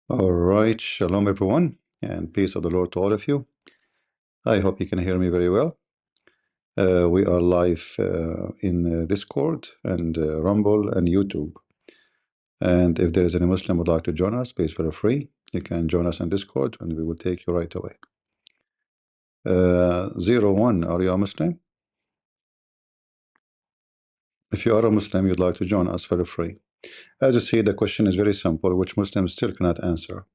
All right, shalom everyone, and peace of the Lord to all of you. I hope you can hear me very well. We are live in Discord and Rumble and YouTube. And if there is any Muslim who would like to join us, please feel free. You can join us on Discord and we will take you right away. 01, are you a Muslim? If you are a Muslim, you'd like to join us, feel free. As you see, the question is very simple, which Muslims still cannot answer.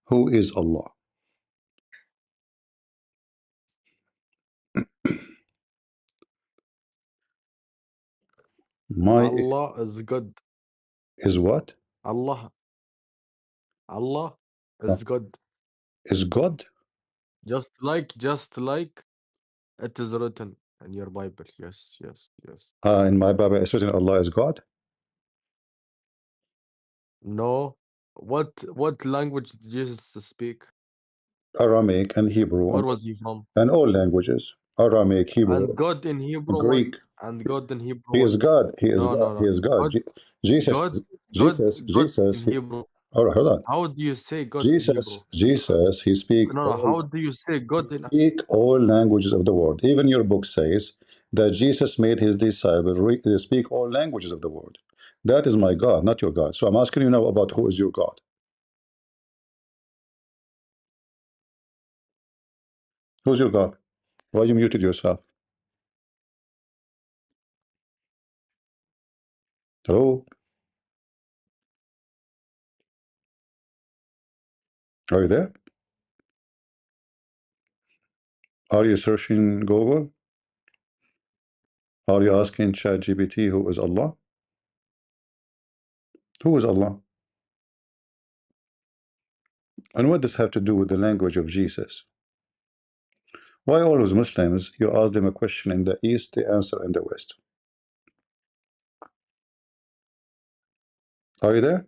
Who is Allah? Allah is good. Is what? Allah is good. Is God? Just like it is written in your Bible. Yes. In my Bible, it's written Allah is God. No. What language did Jesus speak? Aramaic and Hebrew. Where was he from? And all languages. Aramaic, Hebrew, And God in Hebrew. Greek. And God in Hebrew. He is God. He is God. No. He is God. Jesus. In Hebrew. All right, hold on. How do you say God in Hebrew? Jesus, he speaks. No. How do you say God in? Speak all languages of the world. Even your book says that Jesus made his disciples speak all languages of the world. That is my God, not your God. So I'm asking you now about who is your God. Who's your God? Why you muted yourself? Hello? Are you there? Are you searching Google? Are you asking ChatGPT who is Allah? Who is Allah? And what does this have to do with the language of Jesus? Why always Muslims, you ask them a question in the East, they answer in the West? Are you there?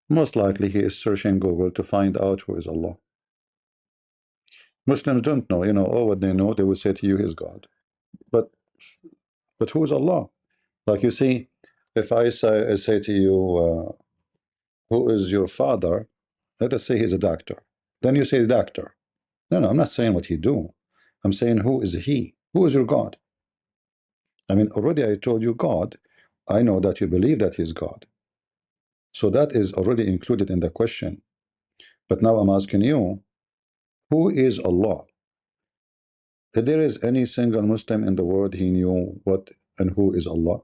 Most likely he is searching Google to find out who is Allah. Muslims don't know, all what they know, they will say to you, is God. But who is Allah? Like you see, if I say to you, who is your father? Let us say he's a doctor. Then you say doctor. No, I'm not saying what he do. I'm saying who is he? Who is your God? I mean, already I told you God. I know that you believe that he's God. So that is already included in the question. But now I'm asking you, who is Allah? If there is any single Muslim in the world, he knew what and who is Allah?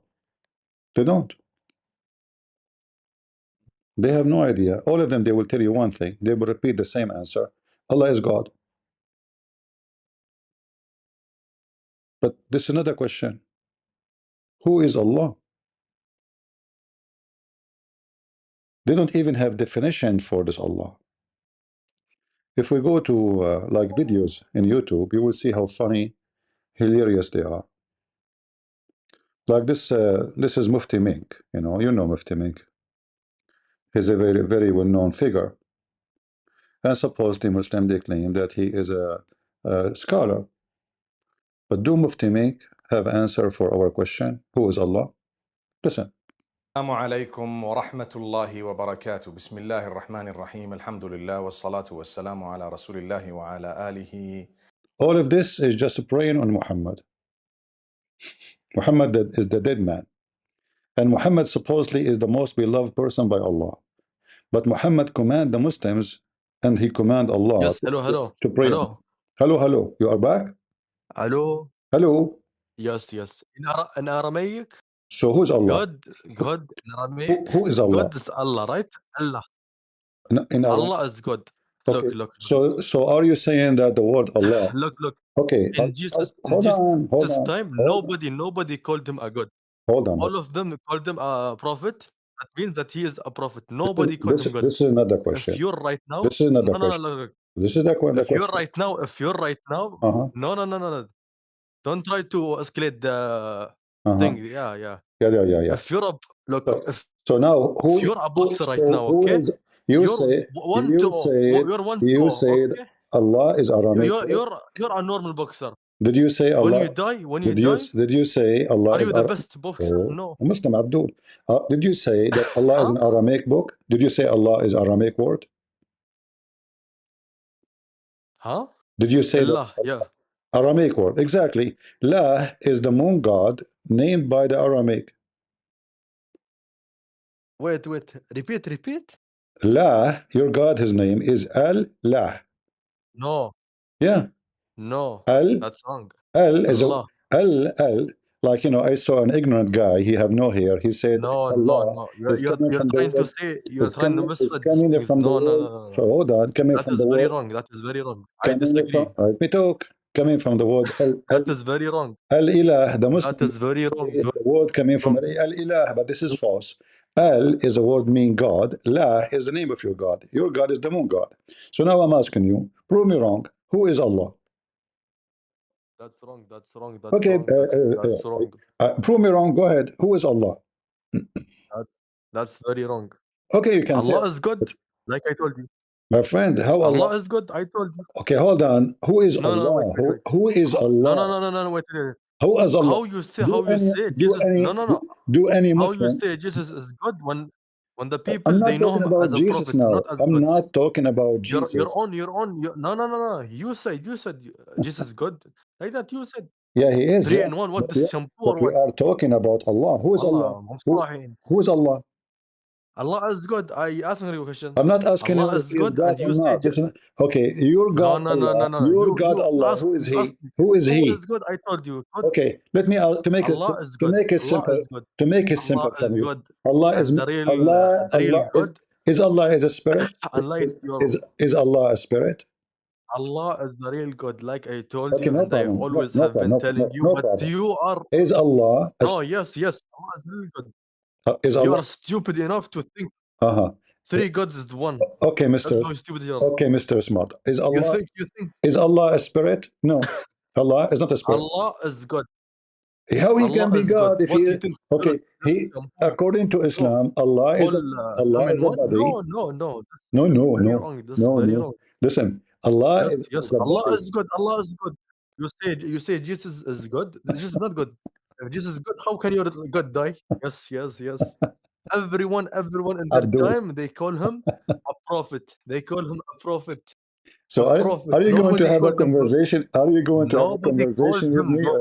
They don't. They have no idea. All of them, they will tell you one thing. They will repeat the same answer. Allah is God. But this is another question. Who is Allah? They don't even have definition for this Allah. If we go to like videos in YouTube, you will see how funny, hilarious they are. Like this is Mufti Menk. You know Mufti Menk. He's a very, very well-known figure. And supposedly Muslim, they claim that he is a scholar. But do Mufti Menk have answer for our question? Who is Allah? Listen. السلام عليكم ورحمة الله وبركاته بسم الله الرحمن الرحيم الحمد لله والصلاة والسلام على رسول الله وعلى آله. All of this is just praying on Muhammad. Muhammad is the dead man. And Muhammad supposedly is the most beloved person by Allah. But Muhammad command the Muslims and he command Allah Yes, hello. to pray. Hello. You are back? Hello. Yes. In Aramaic? So who's Allah? God in Aramaic. Who is Allah? God is Allah, right? Allah. In Allah is God. Okay. Look. So are you saying that the word Allah? Look. Okay. In Jesus' time, nobody called him a God. Hold on. All of them called him a prophet. That means that he is a prophet. Nobody called him God. This is another question. If you're right now, this is another question. No. This is the question. If you're right now, no. Don't try to escalate the thing. Yeah. If you're up, look. So now, if you're a boxer right now, okay? You say okay? Allah is Aramaic. You're a normal boxer. Did you say Allah? When you die, did you say Allah are is you the best boxer? No. Muslim Abdul. Did you say that Allah is an Aramaic book? Did you say Allah is Aramaic word? Huh? Did you say Allah, that? yeah. Aramaic word, exactly. La is the moon god named by the Aramaic. Wait. Repeat. La, your god, his name is Al-La. No. Yeah. No. Al. That's wrong. Al is Allah. Al. Like, you know, I saw an ignorant guy. He have no hair. He said Allah is coming You're from the trying to word. say, you're trying to It's misread coming things. from the No. word. So hold on, coming That from is the very word. wrong. That is very wrong. I Coming disagree. from, let me talk. Coming from the word That is very wrong. Al-Ilah. The Muslim That is very wrong. is the word coming from Al-Ilah, but this is false. Al is a word mean God. La is the name of your God. Your God is the moon God. So now I'm asking you, prove me wrong. Who is Allah? That's wrong. That's wrong. Okay, That's wrong. prove me wrong. Go ahead. Who is Allah? That's very wrong. Okay, you can say Allah is good, like I told you. my friend, how Allah is good, I told you. Okay, hold on. Who is No, Allah? wait. Who is Allah? No, wait. Who is Allah? How you say Jesus? No. Do any How you Muslim? say Jesus is good when the I'm people they not know talking him about as a Jesus prophet, now. not as I'm good. not talking about Jesus. No. You said Jesus is good. Like that you said. Yeah, he is. 3 Yeah. in 1. What, But this shampoo but or we what? are talking about Allah. Who is Allah? Allah, Who is Allah? Allah is good. I answer your question. I'm not asking Allah you if is he is good, God and or you say not. Listen, okay, your God Allah, no. your God Allah. Who is You ask he? me. Who is Who he? is good? I told you. Good. Okay, let me Allah is good. Allah is good. to make it Allah simple is from you. good. Allah is And the real Allah good, is Allah is a spirit. unlike your Is Allah a spirit? Allah is the real good, like I told Okay, you, no and I problem. always have been telling you, No but problem. you are Is Allah no, yes, Allah is real good. is You Allah? are stupid enough to think Uh-huh. 3 gods is one. Okay, That's Mr. how stupid you are. Okay, Mr. Smart. You think Is Allah a spirit? No. Allah is not a spirit. Allah is good. How he Allah can be is good. God if What he you is think okay? this He shampoo, according to Islam, Allah is all Allah is a all-in-one? body. No. No, This is no, very no, wrong. This is no, very no. wrong. Listen, Allah Yes. is a Allah body. is good. Allah is good. You say Jesus is good. Jesus is not good. If Jesus is good, how can your God die? Yes. Everyone in their Abdul. time they call him a prophet. They call him a prophet. So are you going to Nobody have a called him God. conversation? Are you going to have a Nobody called conversation with him me, God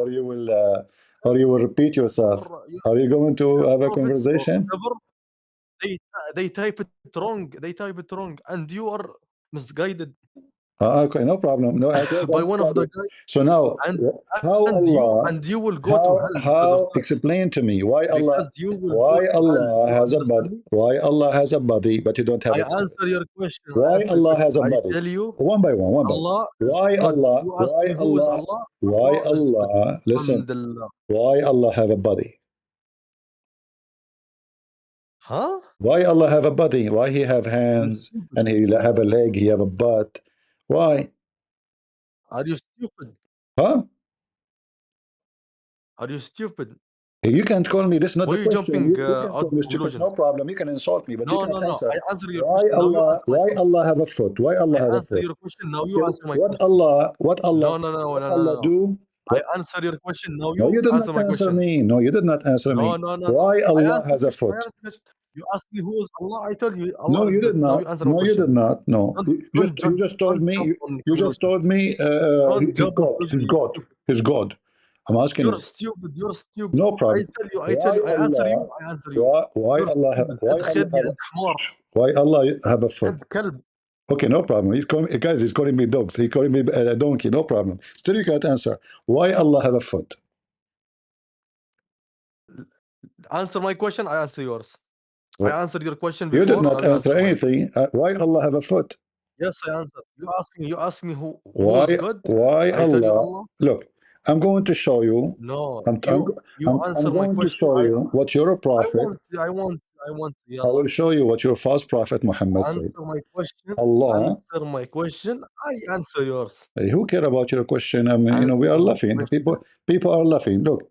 or you will repeat yourself? Are you going to have a prophets or conversation? whatever. They type it wrong. And you are misguided Okay, no problem. No, I by don't one of start the it. guys. So now, And how Allah, you will go to hell because of that. explain to me why Allah, Because you will go to hell. You has a understand body, me? but you don't have I a soul? answer your question. Why Allah has a I body? tell you, One by one. Allah is good. You ask me who is Allah? Why Allah is good. Allah, listen, Alhamdulillah. why Allah have a body? Huh? Why Allah have a body? Why he have hands and he have a leg, he have a butt? Why? Are you stupid? Huh? Are you stupid? You can't call me, this is not Why the are you question. jumping You can out call of me stupid, no conclusions? problem. You can insult me, but you cannot No. answer. I answer your question. Now you answer my question. Allah have a foot? Why Allah I have a answer foot? your question. Now Okay, you answer my question. what Allah No. do? I answer your question. Now No, you you did not answer my answer question. me. No, you did not answer me. No. Why I Allah answer has a question. foot? You ask me who is Allah. I tell you No, Allah is you did good. Now not. you answer my No, you did question. not. No, you just told Don't me. jump on You just conclusions. told me Don't he's jump on God. conclusions. He's God. He's God. I'm asking You're you. stupid. No I problem. tell you. Why I answer you. Allah? I answer you. You're stupid. اتخذ يا أنت حمار. Why Allah have a foot? أنت كلب. Okay, no problem. He's calling me dogs. He's calling me a donkey. No problem. Still, you can't answer. Why Allah have a foot? Answer my question. I answer yours. What? I answered your question You before. did not Now you answer mine. anything. Why Allah have a foot? Yes, I answered. You ask me who is good. Why I tell you Allah? Allah. Look, I'm going to show you. No, I'm answer my going to question. show you what you're a prophet. I want. I will show you what your false prophet Muhammad said. Answer my question. Allah. Answer my question. I answer yours. Hey, who care about your question? I mean, we are laughing. People are laughing. Look,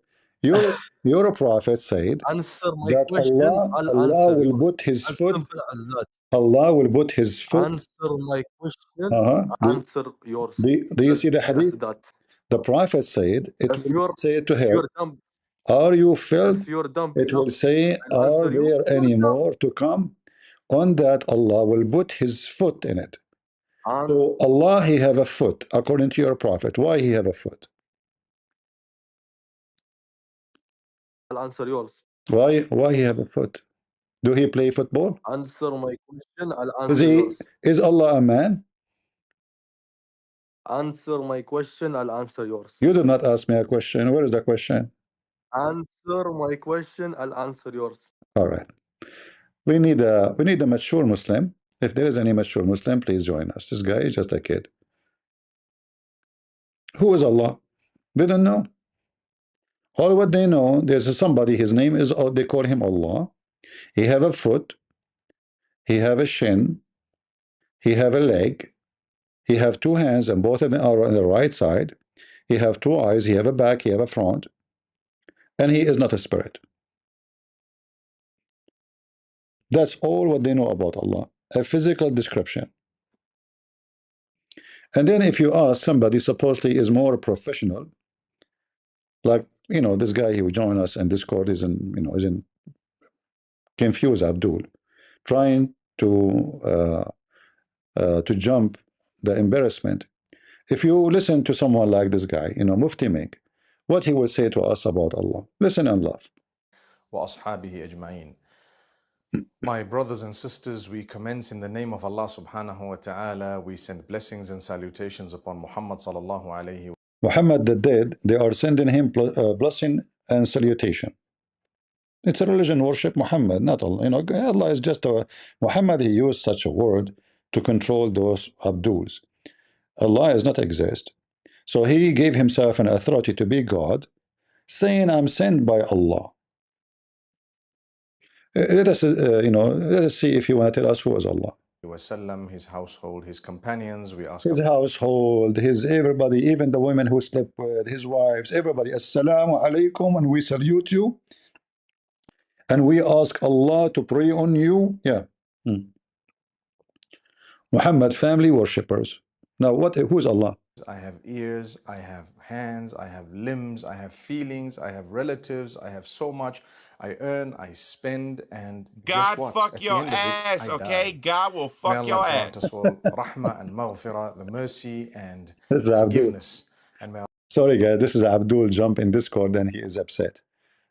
your prophet said answer my that question. I'll Allah answer will yours. put his As foot. simple as that. Allah will put his foot. Answer my question. Uh-huh. Answer yours. Do you see the hadith? That. The Prophet said, it If will you're say to if her, you're dumb, are you filled? if you're dumb It enough, will say, I'll are answer you. there You're any dumb. more to come? On that, Allah will put his foot in it. And So Allah, he have a foot, according to your Prophet. Why he have a foot? I'll answer yours. Why he have a foot? Do he play football? Answer my question, I'll Is answer yours. is Allah a man? Answer my question, I'll answer yours. You did not ask me a question. Where is the question? Answer my question, I'll answer yours. All right. We need a mature Muslim. If there is any mature Muslim, please join us. This guy is just a kid. Who is Allah? They don't know. All what they know, there's somebody, his name is, or they call him Allah. He have a foot, he have a shin, he have a leg, he have two hands, and both of them are on the right side. He have two eyes, he have a back, he have a front, and he is not a spirit. That's all what they know about Allah, a physical description. And then if you ask somebody supposedly is more professional, like, you know, this guy who joined us in Discord is in, you know, is in confuse Abdul, trying to jump the embarrassment. If you listen to someone like this guy, you know, Mufti Menk, what he will say to us about Allah, listen and laugh. وأصحابه أجمعين. My brothers and sisters, we commence in the name of Allah subhanahu wa ta'ala. We send blessings and salutations upon Muhammad sallallahu alayhi wa Muhammad the dead, they are sending him blessing and salutation. It's a religion worship Muhammad, not Allah. You know, Allah is just a Muhammad. He used such a word to control those Abduls. Allah does not exist. So he gave himself an authority to be God, saying, I'm sent by Allah. Let us, you know, let us see if you want to tell us who is Allah. sallam, his household, his companions. We ask His household, his everybody, even the women who slept with his wives, everybody. Assalamu alaikum, and we salute you. And we ask Allah to pray on you. Yeah. Muhammad family worshippers. Now, who is Allah? I have ears, I have hands, I have limbs, I have feelings, I have relatives, I have so much. I earn, I spend, and guess God what? fuck At the your end of it, ass, I okay? die. God will May fuck Allah your grant ass. us all rahmah and maghfirah, the mercy and This is Abdul. forgiveness. And may Sorry, guys, this is Abdul jump in Discord and he is upset,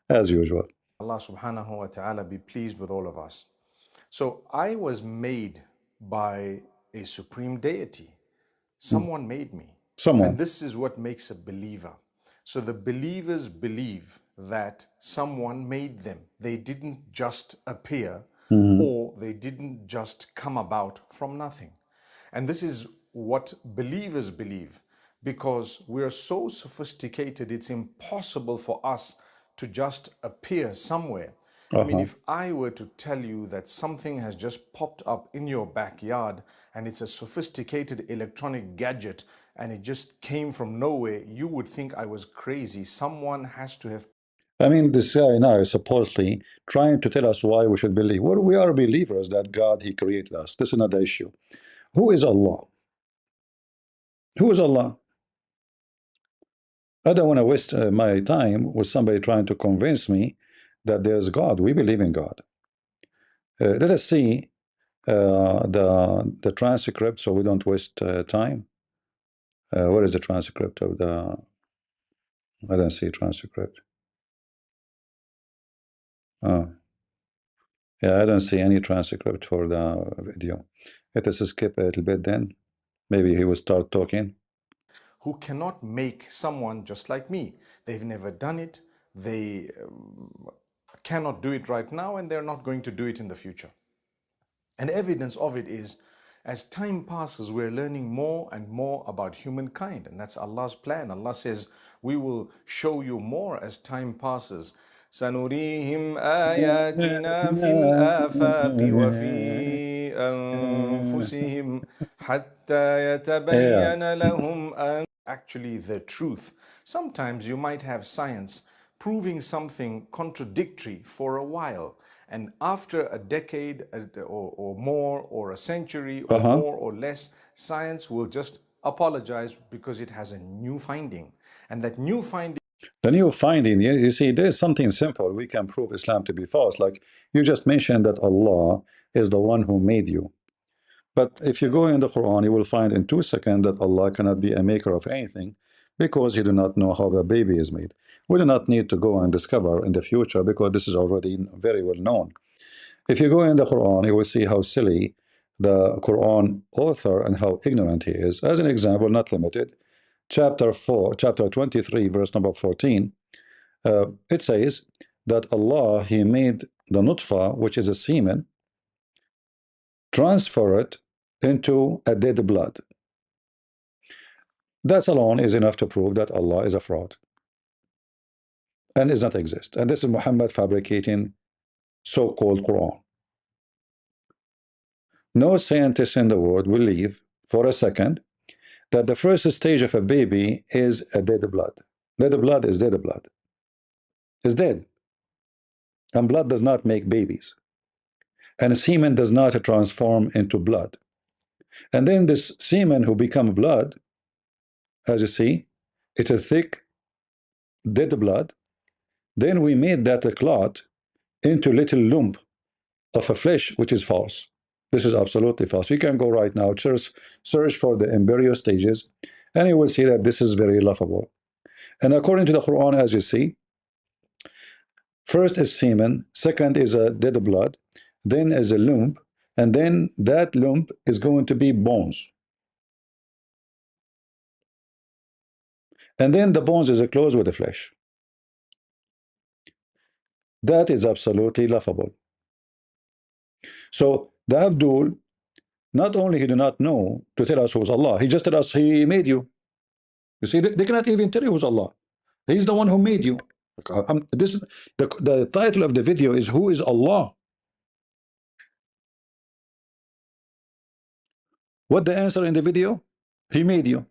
as usual. Allah subhanahu wa ta'ala be pleased with all of us. So I was made by a supreme deity. Someone made me. Someone. And this is what makes a believer. So the believers believe that someone made them. They didn't just appear or they didn't just come about from nothing. And this is what believers believe, because we're so sophisticated, it's impossible for us to just appear somewhere. I mean, if I were to tell you that something has just popped up in your backyard and it's a sophisticated electronic gadget and it just came from nowhere, you would think I was crazy. Someone has to have. I mean, this guy now is supposedly trying to tell us why we should believe. Well, we are believers that God, he created us. This is another issue. Who is Allah? Who is Allah? I don't want to waste my time with somebody trying to convince me that there's God. We believe in God. Let us see the transcript so we don't waste time. Where is the transcript of the... I don't see transcript. Oh. Yeah, I don't see any transcript for the video. Let us skip a little bit then. Maybe he will start talking. Who cannot make someone just like me. They've never done it. They cannot do it right now, and they're not going to do it in the future. And evidence of it is, as time passes, we're learning more and more about humankind. And that's Allah's plan. Allah says, we will show you more as time passes. سنريهم آياتنا في الآفاق وفي أنفسهم حتى يتبين لهم أن. Actually, the truth. Sometimes you might have science proving something contradictory for a while. And after a decade or more, or a century or more or less, science will just apologize because it has a new finding. And that new finding. The new finding, you see, there is something simple. We can prove Islam to be false. Like you just mentioned that Allah is the one who made you. But if you go in the Quran, you will find in 2 seconds that Allah cannot be a maker of anything because He do not know how a baby is made. We do not need to go and discover in the future because this is already very well known. If you go in the Quran, you will see how silly the Quran author and how ignorant he is. As an example, not limited, chapter 23, verse number 14, it says that Allah, He made the nutfa, which is a semen, transfer it into a dead blood. That alone is enough to prove that Allah is a fraud and does not exist. And this is Muhammad fabricating so-called Quran. No scientist in the world will believe for a second that the first stage of a baby is a dead blood. Dead blood is dead blood. It's dead. And blood does not make babies. And semen does not transform into blood. And then this semen who become blood, as you see, it's a thick, dead blood. Then we made that a clot into little lump of a flesh, which is false. This is absolutely false. You can go right now, search for the embryo stages, and you will see that this is very laughable. And according to the Quran, as you see, first is semen, second is a dead blood, then is a lump, and then that lump is going to be bones. And then the bones is closed with the flesh. That is absolutely laughable. So the Abdul, not only he do not know to tell us who's Allah, he just tell us he made you. You see, they cannot even tell you who's Allah. He's the one who made you. This the title of the video is Who is Allah? What the answer in the video? He made you.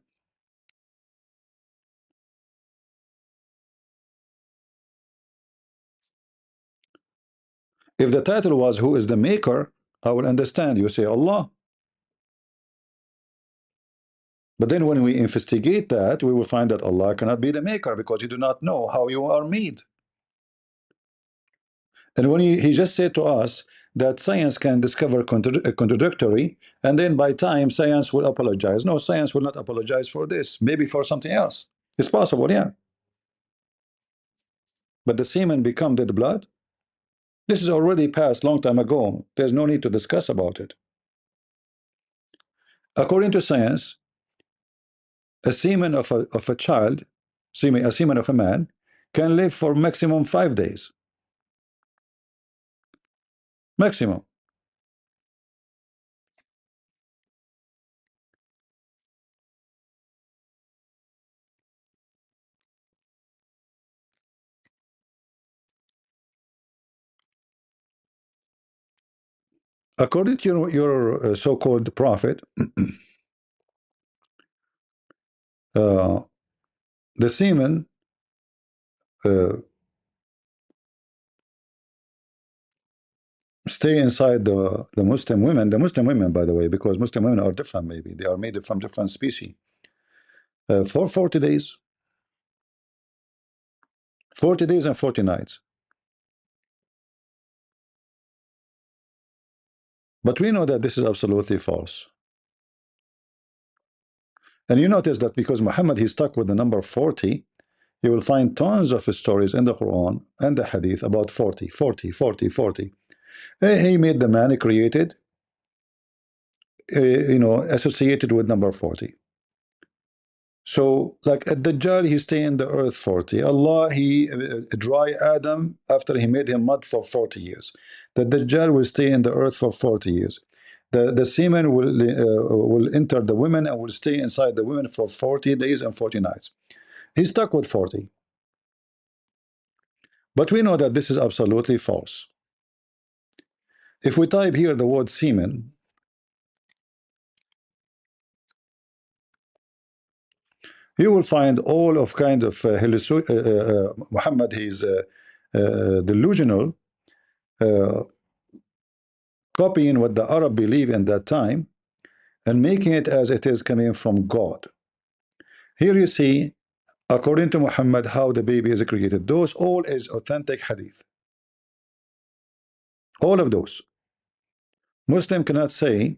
If the title was Who is the maker, I will understand. You say Allah. But then when we investigate that, we will find that Allah cannot be the maker because you do not know how you are made. And when he just said to us that science can discover contradictory, and then by time science will apologize. No, science will not apologize for this. Maybe for something else. It's possible, yeah. But the semen become dead blood. This is already passed long time ago. There's no need to discuss about it. According to science, a semen of a child, a semen of a man, can live for maximum 5 days. Maximum. According to your so-called prophet, the semen stay inside the Muslim women. The Muslim women, by the way, because Muslim women are different, maybe. They are made from different species. For 40 days. 40 days and 40 nights. But we know that this is absolutely false. And you notice that because Muhammad, he stuck with the number 40, you will find tons of stories in the Quran and the Hadith about 40, 40, 40, 40. He made the man created, associated with number 40. So, like at Dajjal, he stay in the earth 40. Allah, he dry Adam after he made him mud for 40 years. The Dajjal will stay in the earth for 40 years. The semen will enter the women and will stay inside the women for 40 days and 40 nights. He's stuck with 40. But we know that this is absolutely false. If we type here the word semen, you will find all of kind of Muhammad, he's delusional, copying what the Arab believe in that time and making it as it is coming from God. Here you see according to Muhammad, how the baby is created. Those all is authentic hadith. All of those. Muslim cannot say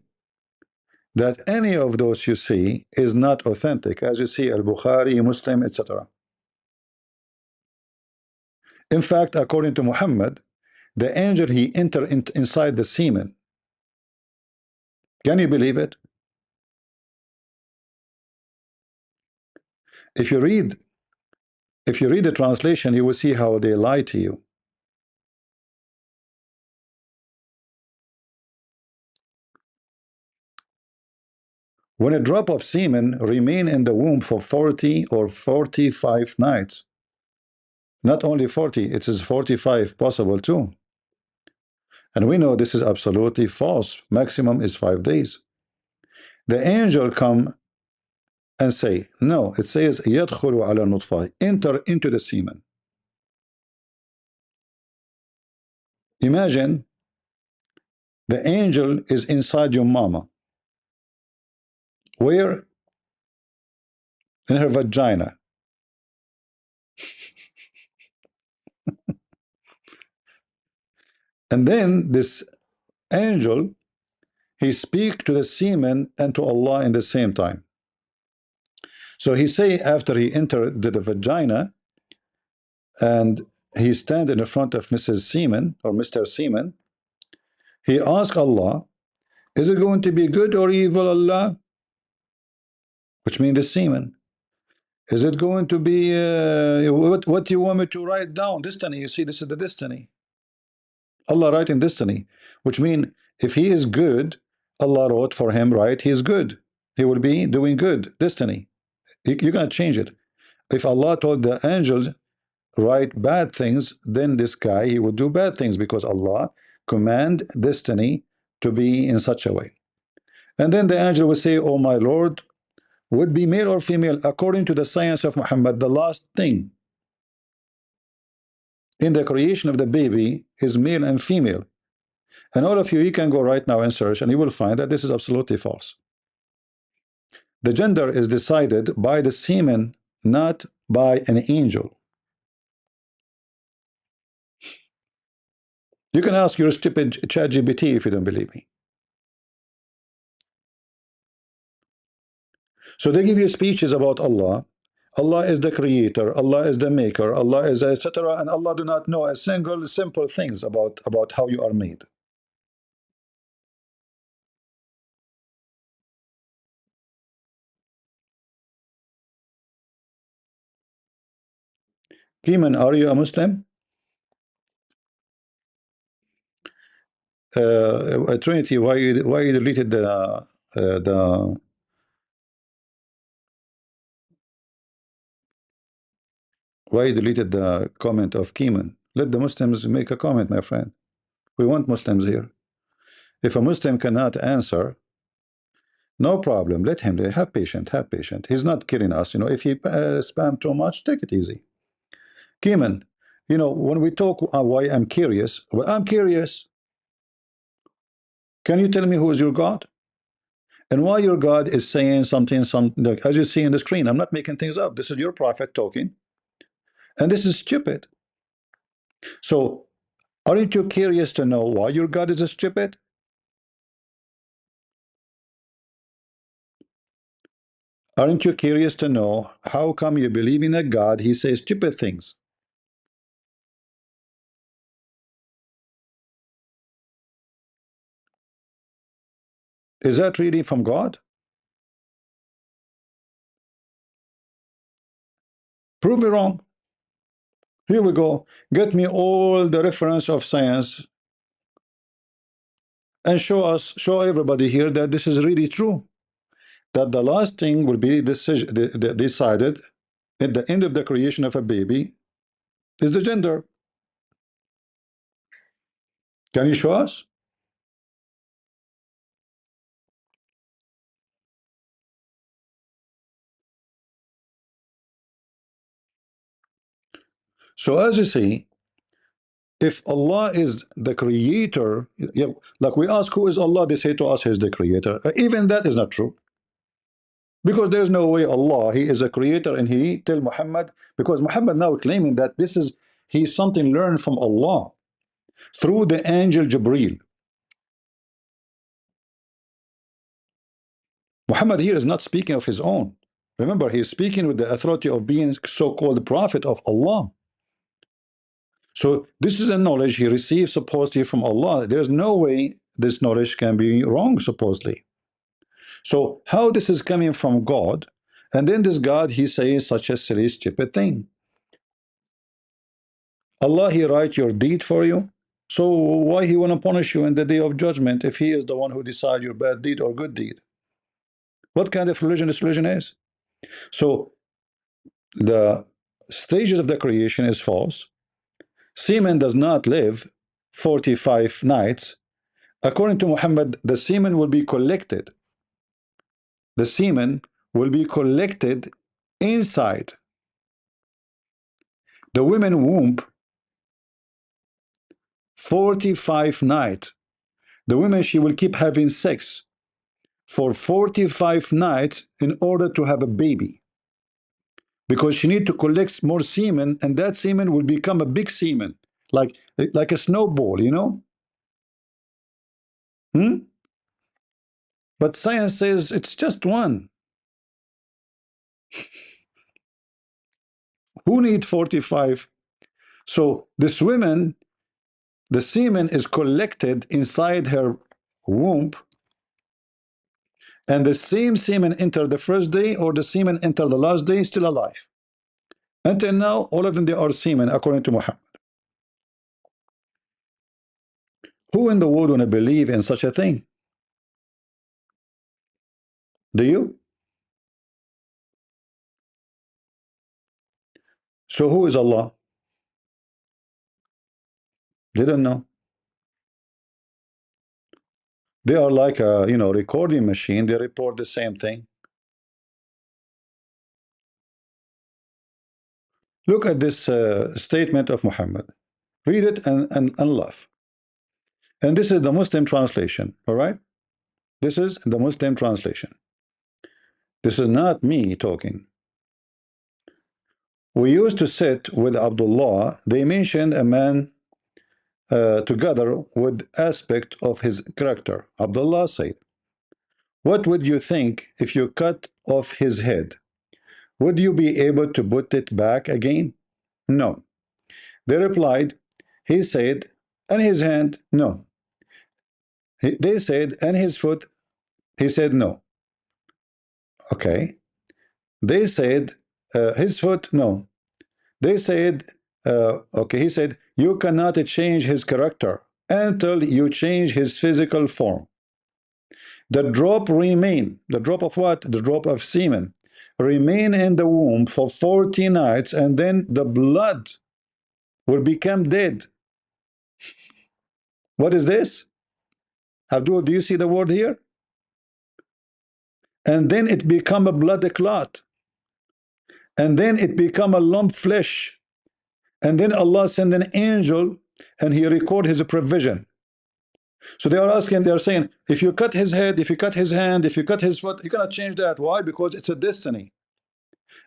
that any of those you see is not authentic, as you see Al-Bukhari, Muslim, etc. In fact, according to Muhammad, the angel he entered inside the semen. Can you believe it? If you read the translation, you will see how they lie to you. When a drop of semen remain in the womb for 40 or 45 nights, not only 40, it is 45 possible too. And we know this is absolutely false. Maximum is 5 days. The angel come and say, no, it says يدخل على النطفة, enter into the semen. Imagine the angel is inside your mama. Where? In her vagina. And then this angel, he speak to the semen and to Allah in the same time. So he say after he entered the vagina and he stand in the front of Mrs. Semen or Mr. Semen, he ask Allah, is it going to be good or evil, Allah? Which means the semen. Is it going to be what you want me to write down? Destiny. You see, this is the destiny. Allah writing destiny, which means if he is good, Allah wrote for him, right? He is good. He will be doing good. Destiny. You're gonna change it. If Allah told the angels write bad things, then this guy he would do bad things because Allah command destiny to be in such a way. And then the angel will say, oh my Lord, would be male or female according to the science of Muhammad. The last thing in the creation of the baby is male and female. And all of you can go right now and search and you will find that this is absolutely false. The gender is decided by the semen, not by an angel. You can ask your stupid ChatGPT if you don't believe me. So they give you speeches about Allah. Allah is the creator, Allah is the maker, Allah is etc. And Allah do not know a single simple things about how you are made. Kiman, are you a Muslim? Trinity, why you deleted the why you deleted the comment of Kiman? Let the Muslims make a comment, my friend. We want Muslims here. If a Muslim cannot answer, no problem. Let him have patient. Have patient. He's not killing us. You know, if he spam too much, take it easy. Kiman, you know, when we talk why I'm curious, well, I'm curious. Can you tell me who is your God? And why your God is saying something, like, as you see in the screen, I'm not making things up. This is your prophet talking. And this is stupid. So, aren't you curious to know why your God is stupid? Aren't you curious to know how come you believe in a God, he says stupid things? Is that really from God? Prove me wrong. Here we go. Get me all the reference of science and show everybody here that this is really true. That the last thing will be decided at the end of the creation of a baby is the gender. Can you show us? So as you see, if Allah is the creator, yeah, like we ask who is Allah, they say to us he's the creator. Even that is not true. Because there's no way Allah, He is a creator, and He tell Muhammad, because Muhammad now claiming that this is, he's something learned from Allah through the angel Jibreel. Muhammad here is not speaking of his own. Remember, he is speaking with the authority of being so-called prophet of Allah. So this is a knowledge he received supposedly from Allah. There's no way this knowledge can be wrong, supposedly. So how this is coming from God, and then this God, he says such a silly, stupid thing. Allah, He write your deed for you. So why He want to punish you in the day of judgment if He is the one who decide your bad deed or good deed? What kind of religion this religion is? So the stages of the creation is false. Semen does not live 45 nights. According to Muhammad, the semen will be collected. The semen will be collected inside the women womb 45 nights. The woman, she will keep having sex for 45 nights in order to have a baby, because she need to collect more semen, and that semen will become a big semen, like a snowball, you know. But science says it's just one. Who need 45? So this woman, the semen is collected inside her womb, and the same semen enter the first day or the semen enter the last day, still alive. Until now, all of them, they are semen, according to Muhammad. Who in the world want to believe in such a thing? Do you? So who is Allah? They don't know. They are like a, you know, recording machine. They report the same thing. Look at this statement of Muhammad. Read it and laugh. And this is the Muslim translation, all right? This is the Muslim translation. This is not me talking. We used to sit with Abdullah. They mentioned a man together with aspect of his character. Abdullah said, "What would you think if you cut off his head? Would you be able to put it back again?" No. They replied, he said, "And his hand?" No. They said, "And his foot?" He said, "No." Okay. They said, "His foot?" No. They said, okay, he said, "You cannot change his character until you change his physical form. The drop remain." The drop of what? The drop of semen. "Remain in the womb for 40 nights, and then the blood will become dead." What is this? Abdul, do you see the word here? "And then it become a blood clot. And then it become a lump flesh. And then Allah send an angel and He record His provision." So they are asking, they are saying, if you cut his head, if you cut his hand, if you cut his foot, you cannot change that. Why? Because it's a destiny.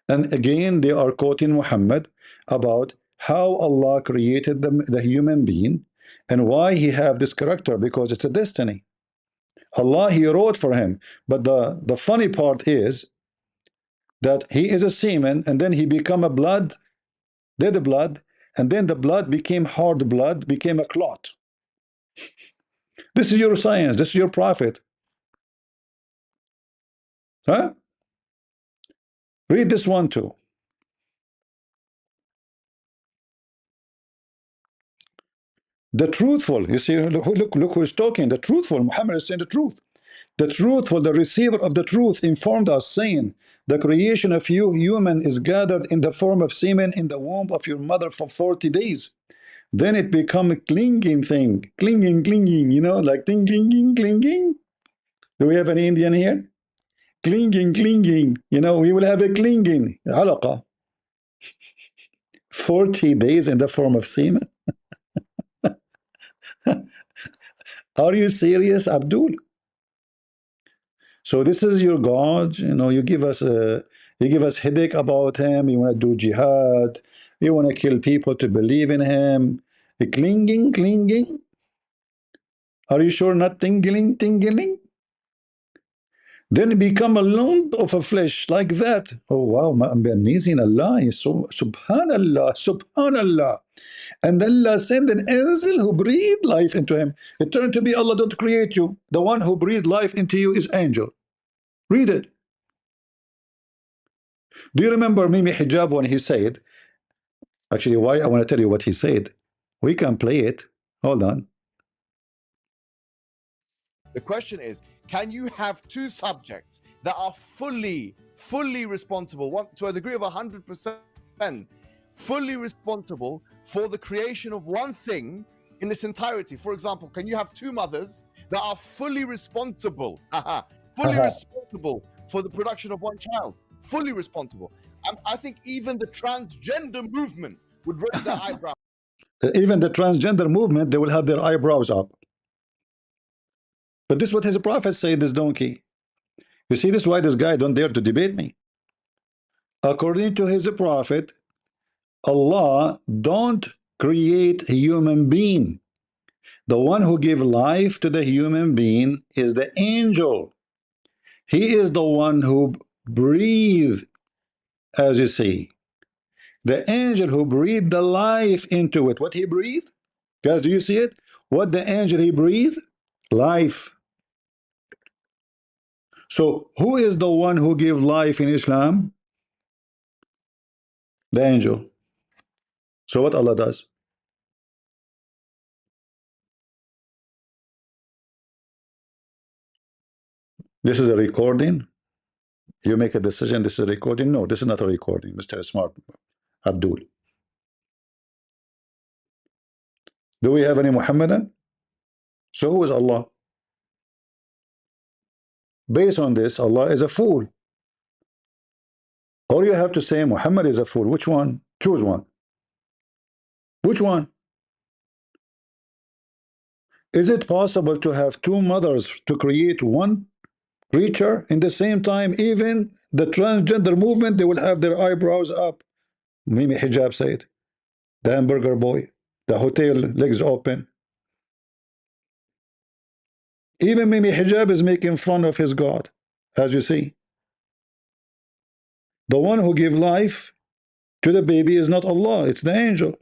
And again, they are quoting Muhammad about how Allah created the human being and why he have this character, because it's a destiny. Allah, He wrote for him. But the funny part is that he is a semen, and then he become a blood, dead blood, and then the blood became hard blood, became a clot. This is your science. This is your prophet. Huh? Read this one too. The truthful, you see, look who is talking. The truthful, Muhammad is saying the truth. The truthful, the receiver of the truth, informed us, saying, "The creation of you, human, is gathered in the form of semen in the womb of your mother for 40 days. Then it become a clinging thing. Clinging, you know, like clinging. Do we have an Indian here? Clinging. You know, we will have a clinging. Alaqa. 40 days in the form of semen. Are you serious, Abdul? So this is your God. You give us headache about him. You want to do jihad. You want to kill people to believe in him. Clinging. Are you sure not tingling? Then become a lump of a flesh like that. Oh wow, amazing Allah. So subhanallah. And Allah sent an angel who breathed life into him. It turned to be Allah don't create you. The one who breathed life into you is angel. Read it. Do you remember Mimi Hijab when he said, actually, why I want to tell you what he said? We can play it. Hold on. The question is, can you have two subjects that are fully responsible, to a degree of 100%, fully responsible for the creation of one thing in its entirety? For example, can you have two mothers that are fully responsible, responsible for the production of one child? Fully responsible. I think even the transgender movement would raise their eyebrows. Even the transgender movement, they will have their eyebrows up. But this is what his prophet said, this donkey. You see, this is why this guy don't dare to debate me. According to his prophet, Allah don't create a human being. The one who gave life to the human being is the angel. He is the one who breathed, as you see. The angel who breathed the life into it. What he breathed? Guys, do you see it? What the angel he breathed? Life. So who is the one who gave life in Islam? The angel. So what Allah does? This is a recording. You make a decision. This is a recording. No, this is not a recording, Mr. Smart Abdul. Do we have any Muhammadan? So who is Allah? Based on this, Allah is a fool. Or you have to say Muhammad is a fool. Which one? Choose one. Which one? Is it possible to have two mothers to create one creature in the same time? Even the transgender movement, they will have their eyebrows up. Mimi Hijab said, the hamburger boy, the hotel legs open. Even Mimi Hijab is making fun of his God, as you see. The one who gave life to the baby is not Allah, it's the angel.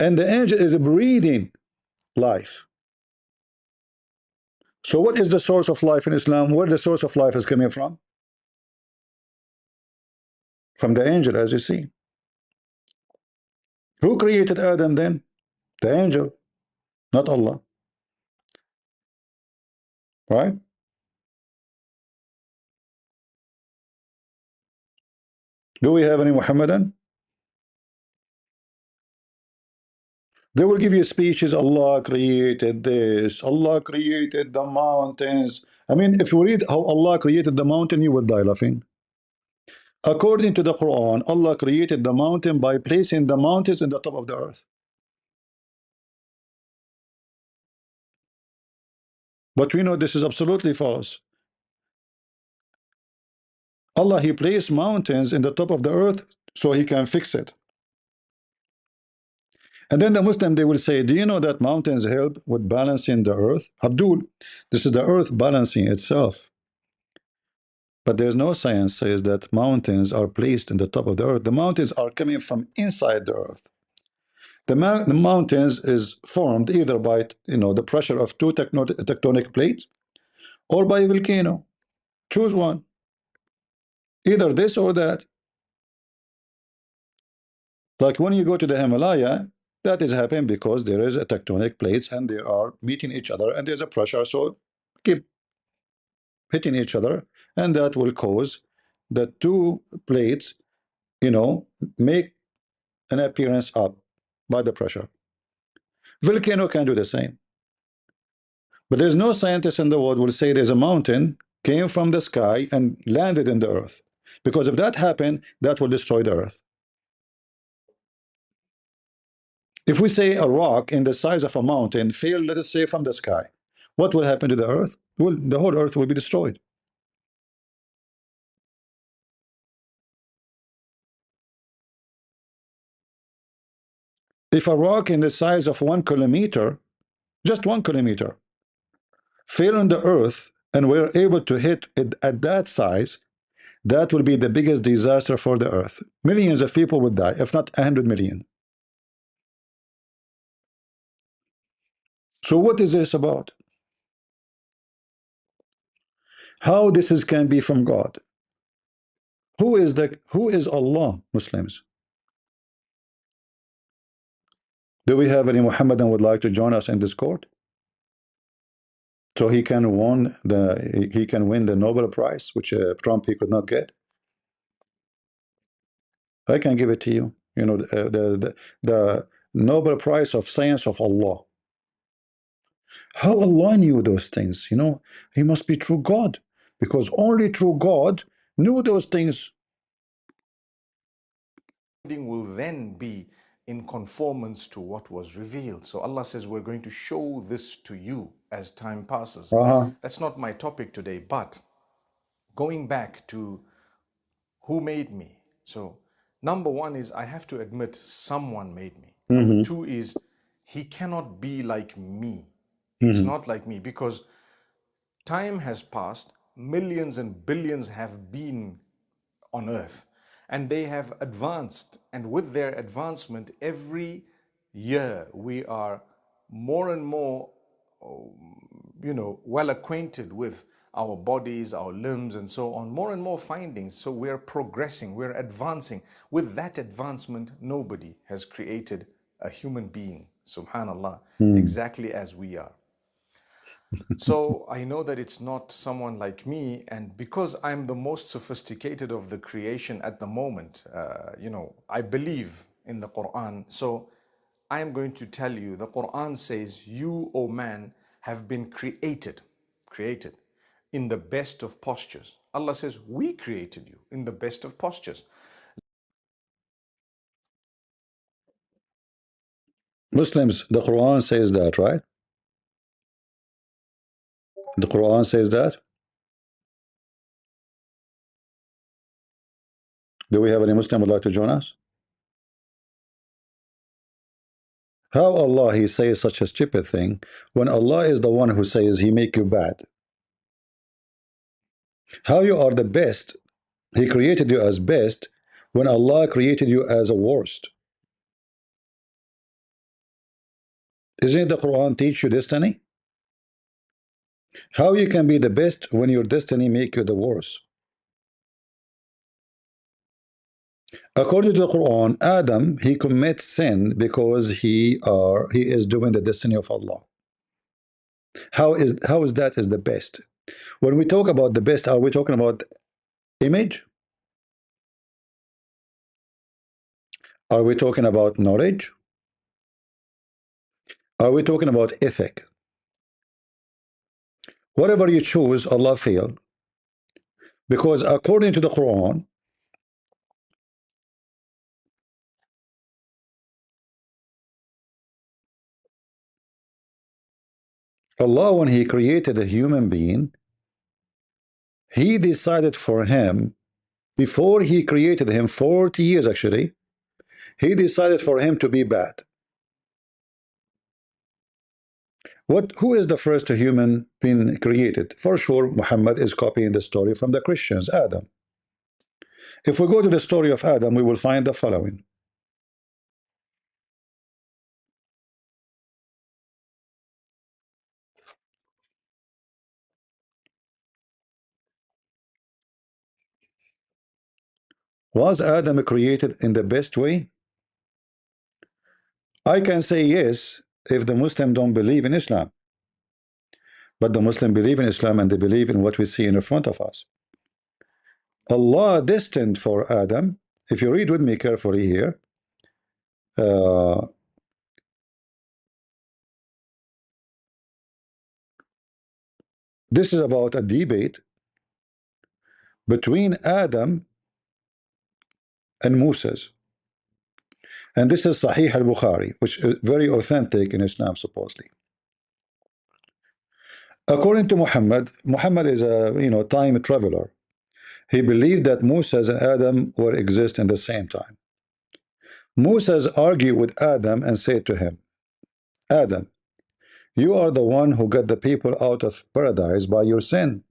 And the angel is breathing life. So what is the source of life in Islam? Where the source of life is coming from? From the angel, as you see. Who created Adam then? The angel, not Allah. Right? Do we have any Muhammadan? They will give you speeches. Allah created this. Allah created the mountains. I mean, if you read how Allah created the mountain, you will die laughing. According to the Quran, Allah created the mountain by placing the mountains in the top of the earth. But we know this is absolutely false. Allah, He placed mountains in the top of the earth so He can fix it. And then the Muslim, they will say, do you know that mountains help with balancing the earth? Abdul, this is the earth balancing itself. But there's no science says that mountains are placed in the top of the earth. The mountains are coming from inside the earth. The mountains is formed either by the pressure of two tectonic plates or by a volcano. Choose one. Either this or that. Like when you go to the Himalaya, that is happening because there is a tectonic plates and they are meeting each other and there's a pressure, so keep hitting each other, and that will cause the two plates make an appearance up by the pressure. Volcano can do the same. But there's no scientist in the world will say there's a mountain came from the sky and landed in the earth, because if that happened, that will destroy the earth. If we say a rock in the size of a mountain fell, let us say, from the sky, what will happen to the earth? Well, the whole earth will be destroyed. If a rock in the size of 1 kilometer, just 1 kilometer, fell on the earth and we're able to hit it at that size, that will be the biggest disaster for the earth. Millions of people would die, if not 100 million. So what is this about? How this can be from God? Who is Allah, Muslims? Do we have any Muhammadan would like to join us in Discord? So he can win the Nobel Prize, which Trump he could not get. I can give it to you. You know, the Nobel Prize of Science of Allah. How Allah knew those things? You know, he must be true God, because only true God knew those things. Will then be in conformance to what was revealed. So Allah says, we're going to show this to you as time passes. That's not my topic today, but going back to who made me. So number one is I have to admit someone made me. Number two is he cannot be like me. It's not like me, because time has passed, millions and billions have been on earth, and they have advanced, and with their advancement every year we are more and more well acquainted with our bodies, our limbs, and so on, more and more findings. So we're progressing, we're advancing. With that advancement, nobody has created a human being, subhanallah, exactly as we are. So I know that it's not someone like me, and because I'm the most sophisticated of the creation at the moment, I believe in the Quran. So I am going to tell you, the Quran says, you, O man, have been created in the best of postures. Allah says, we created you in the best of postures. Muslims, the Quran says that, right? The Quran says that. Do we have any Muslim would like to join us? How Allah he says such a stupid thing when Allah is the one who says he make you bad? How you are the best? He created you as best when Allah created you as a worst. Isn't the Quran teach you destiny? How you can be the best when your destiny make you the worst? According to the Quran, Adam he commits sin because he is doing the destiny of Allah. How is that is the best? When we talk about the best, are we talking about image? Are we talking about knowledge? Are we talking about ethic? Whatever you choose, Allah failed. Because according to the Quran, Allah, when he created a human being, he decided for him, before he created him, 40 years actually, he decided for him to be bad. Who is the first human being created? For sure, Muhammad is copying the story from the Christians, Adam. If we go to the story of Adam, we will find the following. Was Adam created in the best way? I can say yes if the Muslim don't believe in Islam. But the Muslim believe in Islam, and they believe in what we see in front of us. Allah destined for Adam, if you read with me carefully here, this is about a debate between Adam and Moses. And this is Sahih al-Bukhari, which is very authentic in Islam, supposedly. According to Muhammad, Muhammad is a time traveler. He believed that Moses and Adam will exist in the same time. Moses argued with Adam and said to him, Adam, you are the one who got the people out of paradise by your sin.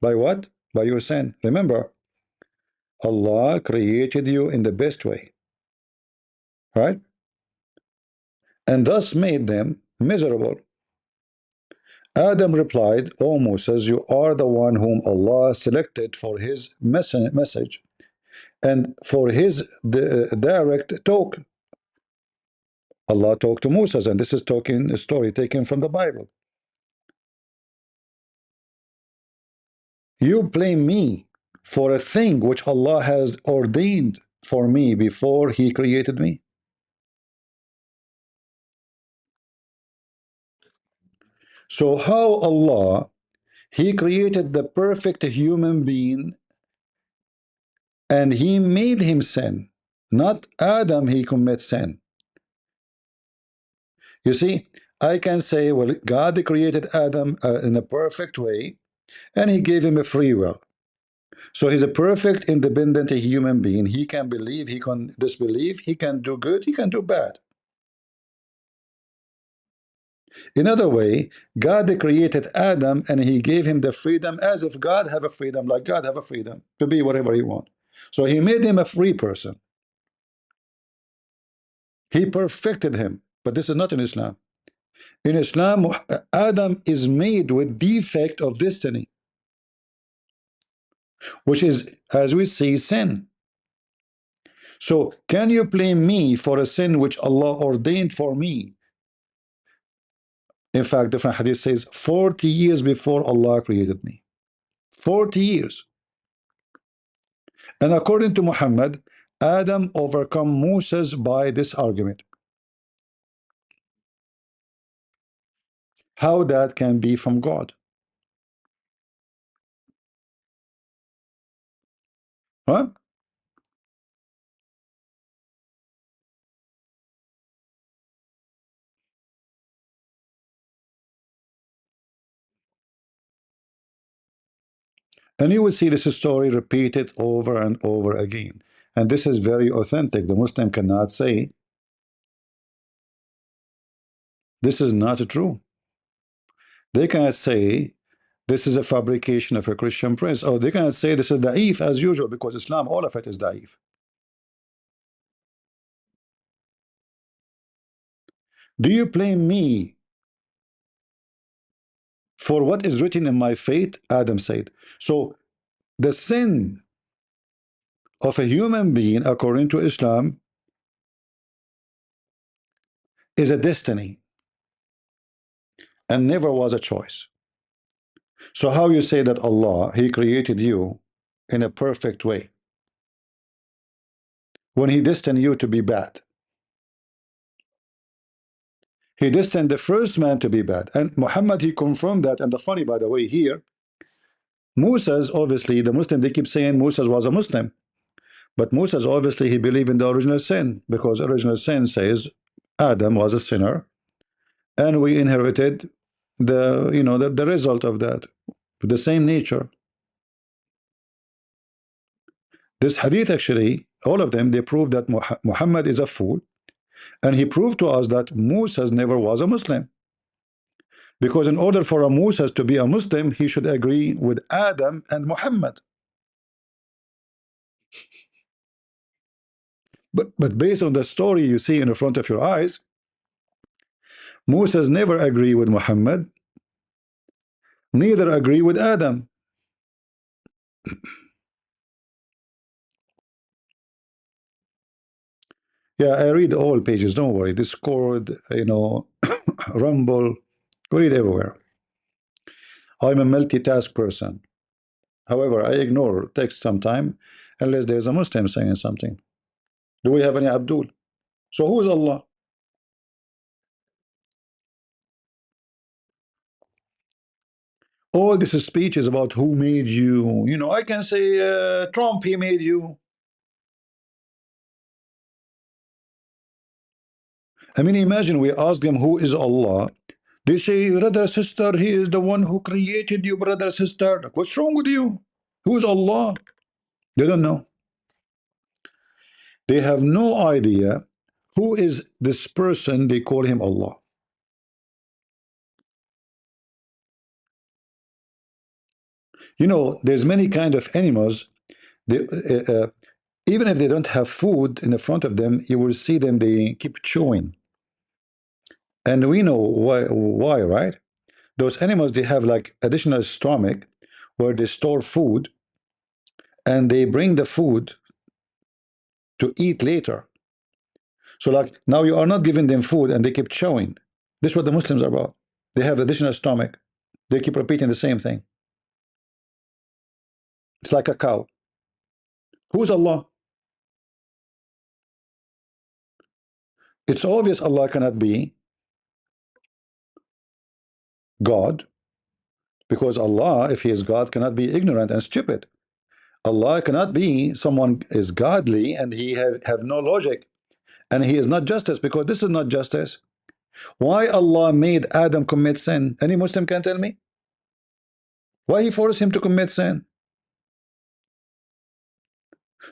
By what? By your sin. Remember, Allah created you in the best way, right? And thus made them miserable. Adam replied, O Moses, you are the one whom Allah selected for his message and for his direct talk. Allah talked to Moses, and this is a story taken from the Bible. You blame me for a thing which Allah has ordained for me before He created me. So how Allah, He created the perfect human being and He made him sin, not Adam he commits sin. You see, I can say, well, God created Adam in a perfect way and He gave him a free will. So he's a perfect, independent human being. He can believe, he can disbelieve, he can do good, he can do bad. Another way, God created Adam and He gave him the freedom as if God have a freedom, like God have a freedom to be whatever He wants. So He made him a free person. He perfected him, but this is not in Islam. In Islam, Adam is made with defect of destiny, which is, as we see, sin. So can you blame me for a sin which Allah ordained for me? In fact, different hadith says 40 years before Allah created me. 40 years. And according to Muhammad, Adam overcome Moses by this argument. How that can be from God? Huh? And you will see this story repeated over and over again. And this is very authentic. The Muslim cannot say this is not true. They cannot say this is a fabrication of a Christian prince, or they cannot say this is da'if as usual, because Islam, all of it is da'if. Do you blame me for what is written in my fate? Adam said. So the sin of a human being, according to Islam, is a destiny and never was a choice. So how you say that Allah, He created you in a perfect way when He destined you to be bad? He destined the first man to be bad. And Muhammad, he confirmed that. And the funny, by the way, here, Moses, obviously, the Muslim, they keep saying Moses was a Muslim. But Moses, obviously, he believed in the original sin, because original sin says Adam was a sinner. And we inherited the result of that, the same nature. This hadith, actually, all of them, they prove that Muhammad is a fool. And he proved to us that Moses never was a Muslim. Because in order for a Moses to be a Muslim, he should agree with Adam and Muhammad. But based on the story you see in front of your eyes, Moses never agree with Muhammad, neither agree with Adam. Yeah, I read all pages, don't worry. Discord, Rumble, read everywhere. I'm a multitask person. However, I ignore text sometime unless there's a Muslim saying something. Do we have any Abdul? So who is Allah? All this speech is about who made you. I can say Trump, he made you. I mean, imagine we ask them who is Allah. They say, brother, sister, he is the one who created you, brother, sister. Like, what's wrong with you? Who is Allah? They don't know. They have no idea who is this person. They call him Allah. You know, there's many kind of animals. They, even if they don't have food in the front of them, you will see them, they keep chewing. And we know why, right? Those animals, they have like additional stomach where they store food and they bring the food to eat later. So like now you are not giving them food and they keep chewing. This is what the Muslims are about. They have additional stomach. They keep repeating the same thing. It's like a cow. Who's Allah? It's obvious Allah cannot be God, because Allah, if he is God, cannot be ignorant and stupid. Allah cannot be someone is godly and he have no logic, and he is not justice, because this is not justice. Why Allah made Adam commit sin? Any Muslim can tell me? Why he forced him to commit sin?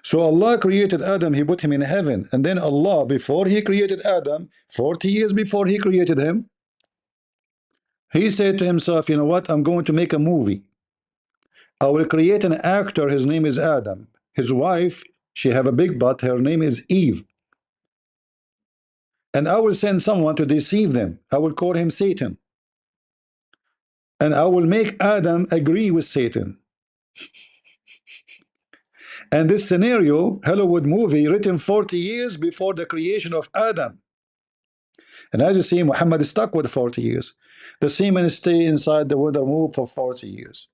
So Allah created Adam, he put him in heaven, and then Allah, before he created Adam, 40 years before he created him, he said to himself, you know what, I'm going to make a movie. I will create an actor, his name is Adam. His wife, she have a big butt, her name is Eve. And I will send someone to deceive them. I will call him Satan. And I will make Adam agree with Satan. And this scenario, Hollywood movie, written 40 years before the creation of Adam. And as you see, Muhammad is stuck with 40 years. The seamen stay inside the water moon for 40 years.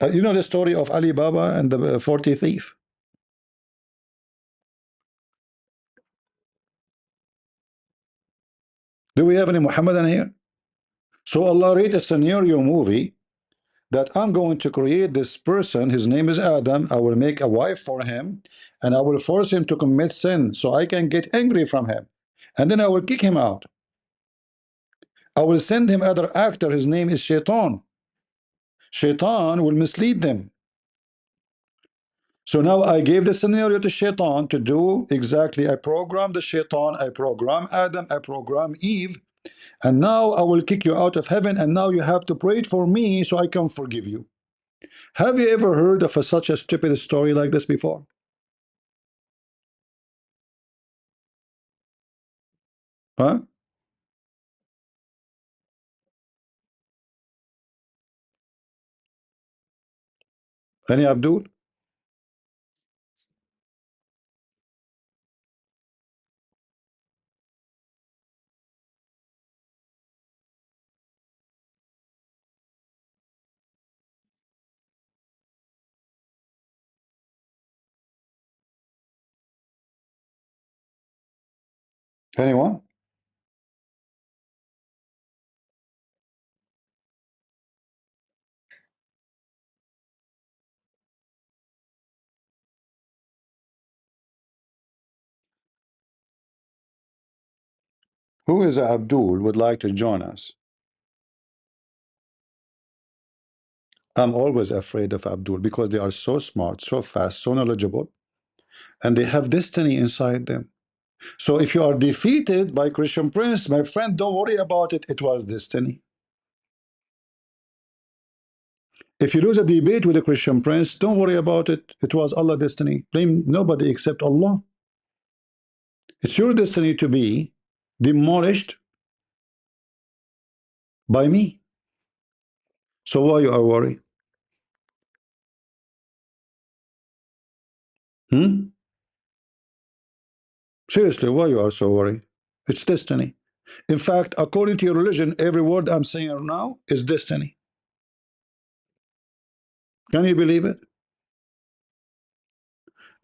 You know the story of Ali Baba and the 40 thief? Do we have any Muhammadan here? So Allah wrote a scenario movie that I'm going to create this person, his name is Adam, I will make a wife for him, and I will force him to commit sin so I can get angry from him, and then I will kick him out. I will send him other actor, his name is Shaitan. Shaitan will mislead them. So now I gave the scenario to Shaitan to do exactly. I programmed the Shaitan, I program Adam, I program Eve, and now I will kick you out of heaven, and now you have to pray for me so I can forgive you. Have you ever heard of such a stupid story like this before? Huh? Any Abdul? Anyone? Who is Abdul would like to join us? I'm always afraid of Abdul because they are so smart, so fast, so knowledgeable, and they have destiny inside them. So if you are defeated by Christian Prince, my friend, don't worry about it. It was destiny. If you lose a debate with a Christian Prince, don't worry about it. It was Allah's destiny. Blame nobody except Allah. It's your destiny to be demolished by me. So why you are worried? Seriously, why you are so worried? It's destiny. In fact, according to your religion, every word I'm saying now is destiny. Can you believe it?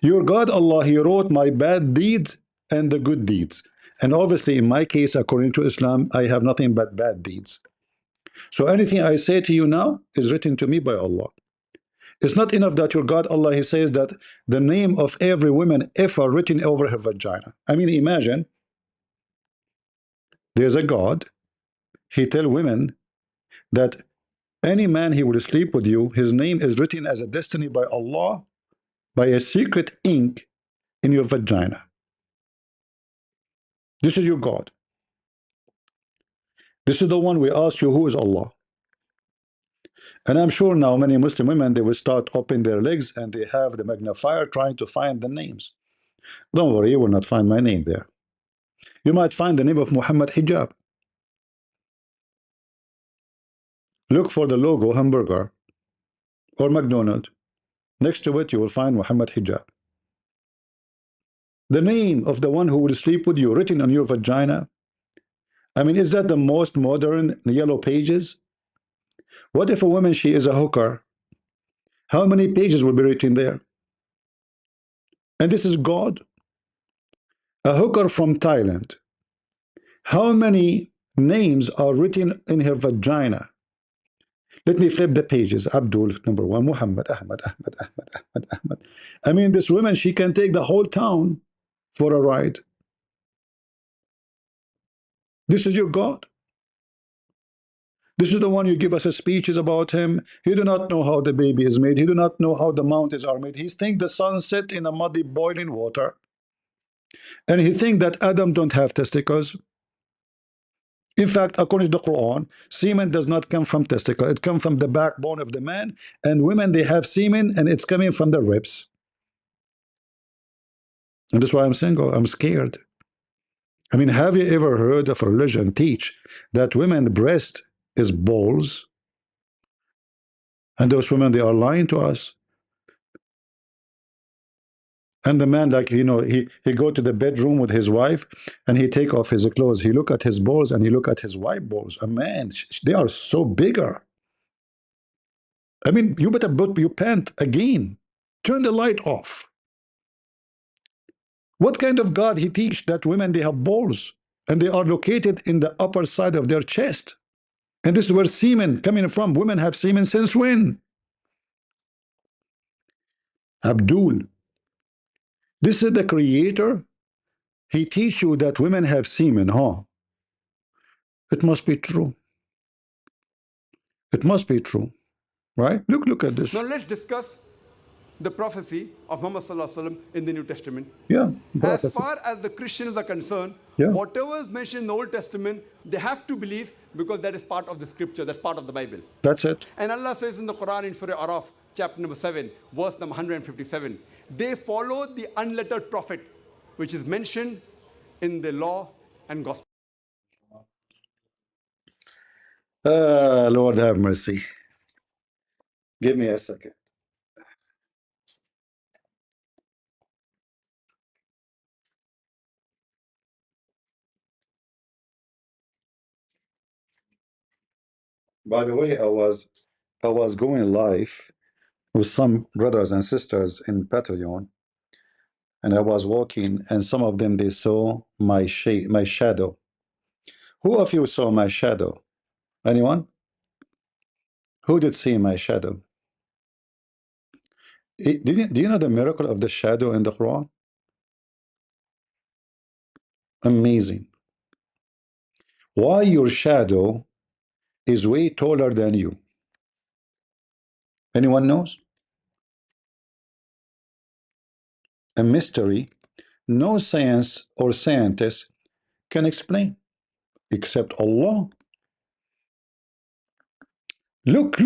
Your God, Allah, He wrote my bad deeds and the good deeds. And obviously, in my case, according to Islam, I have nothing but bad deeds. So anything I say to you now is written to me by Allah. It's not enough that your God, Allah, He says that the name of every woman ever written over her vagina. I mean, imagine there's a God. He tell women that any man he will sleep with you, his name is written as a destiny by Allah, by a secret ink in your vagina. This is your God. This is the one we ask you, who is Allah? And I'm sure now many Muslim women, they will start opening their legs and they have the magnifier trying to find the names. Don't worry, you will not find my name there. You might find the name of Muhammad Hijab. Look for the logo hamburger or McDonald's. Next to it, you will find Muhammad Hijab. The name of the one who will sleep with you written on your vagina. I mean, is that the most modern yellow pages? What if a woman, she is a hooker? How many pages will be written there? And this is God. A hooker from Thailand. How many names are written in her vagina? Let me flip the pages. Abdul, number one. Mohammed, Ahmed. I mean, this woman, she can take the whole town for a ride. This is your God. This is the one you give us speeches about him. He do not know how the baby is made. He do not know how the mountains are made. He think the sun set in a muddy boiling water. And he think that Adam don't have testicles. In fact, according to the Quran, semen does not come from testicle. It comes from the backbone of the man. And women, they have semen and it's coming from the ribs. And that's why I'm single. I'm scared. I mean, have you ever heard of a religion teach that women's breast is balls? And those women, they are lying to us. And the man, like, you know, he go to the bedroom with his wife and he take off his clothes. He look at his balls and he look at his wife balls. And man, they are so bigger. I mean, you better put your pant again. Turn the light off. What kind of God he teach that women, they have balls and they are located in the upper side of their chest? And this is where semen coming from. Women have semen since when? Abdul. This is the creator. He teach you that women have semen, huh? It must be true. It must be true, right? Look at this. Now let's discuss the prophecy of Muhammad Sallallahu Alaihi Wasallam in the New Testament. Yeah. As far as the Christians are concerned, yeah, whatever is mentioned in the Old Testament, they have to believe because that is part of the scripture, that's part of the Bible. That's it. And Allah says in the Quran in Surah Araf, chapter number 7, verse number 157, they follow the unlettered prophet, which is mentioned in the law and gospel. Lord have mercy. Give me a second. By the way, I was going live with some brothers and sisters in Patreon, and I was walking, and some of them, they saw my shadow. Who of you saw my shadow? Anyone? Who did see my shadow? Do you know the miracle of the shadow in the Quran? Amazing. Why your shadow is way taller than you? Anyone knows? A mystery no science or scientist can explain except Allah. Look.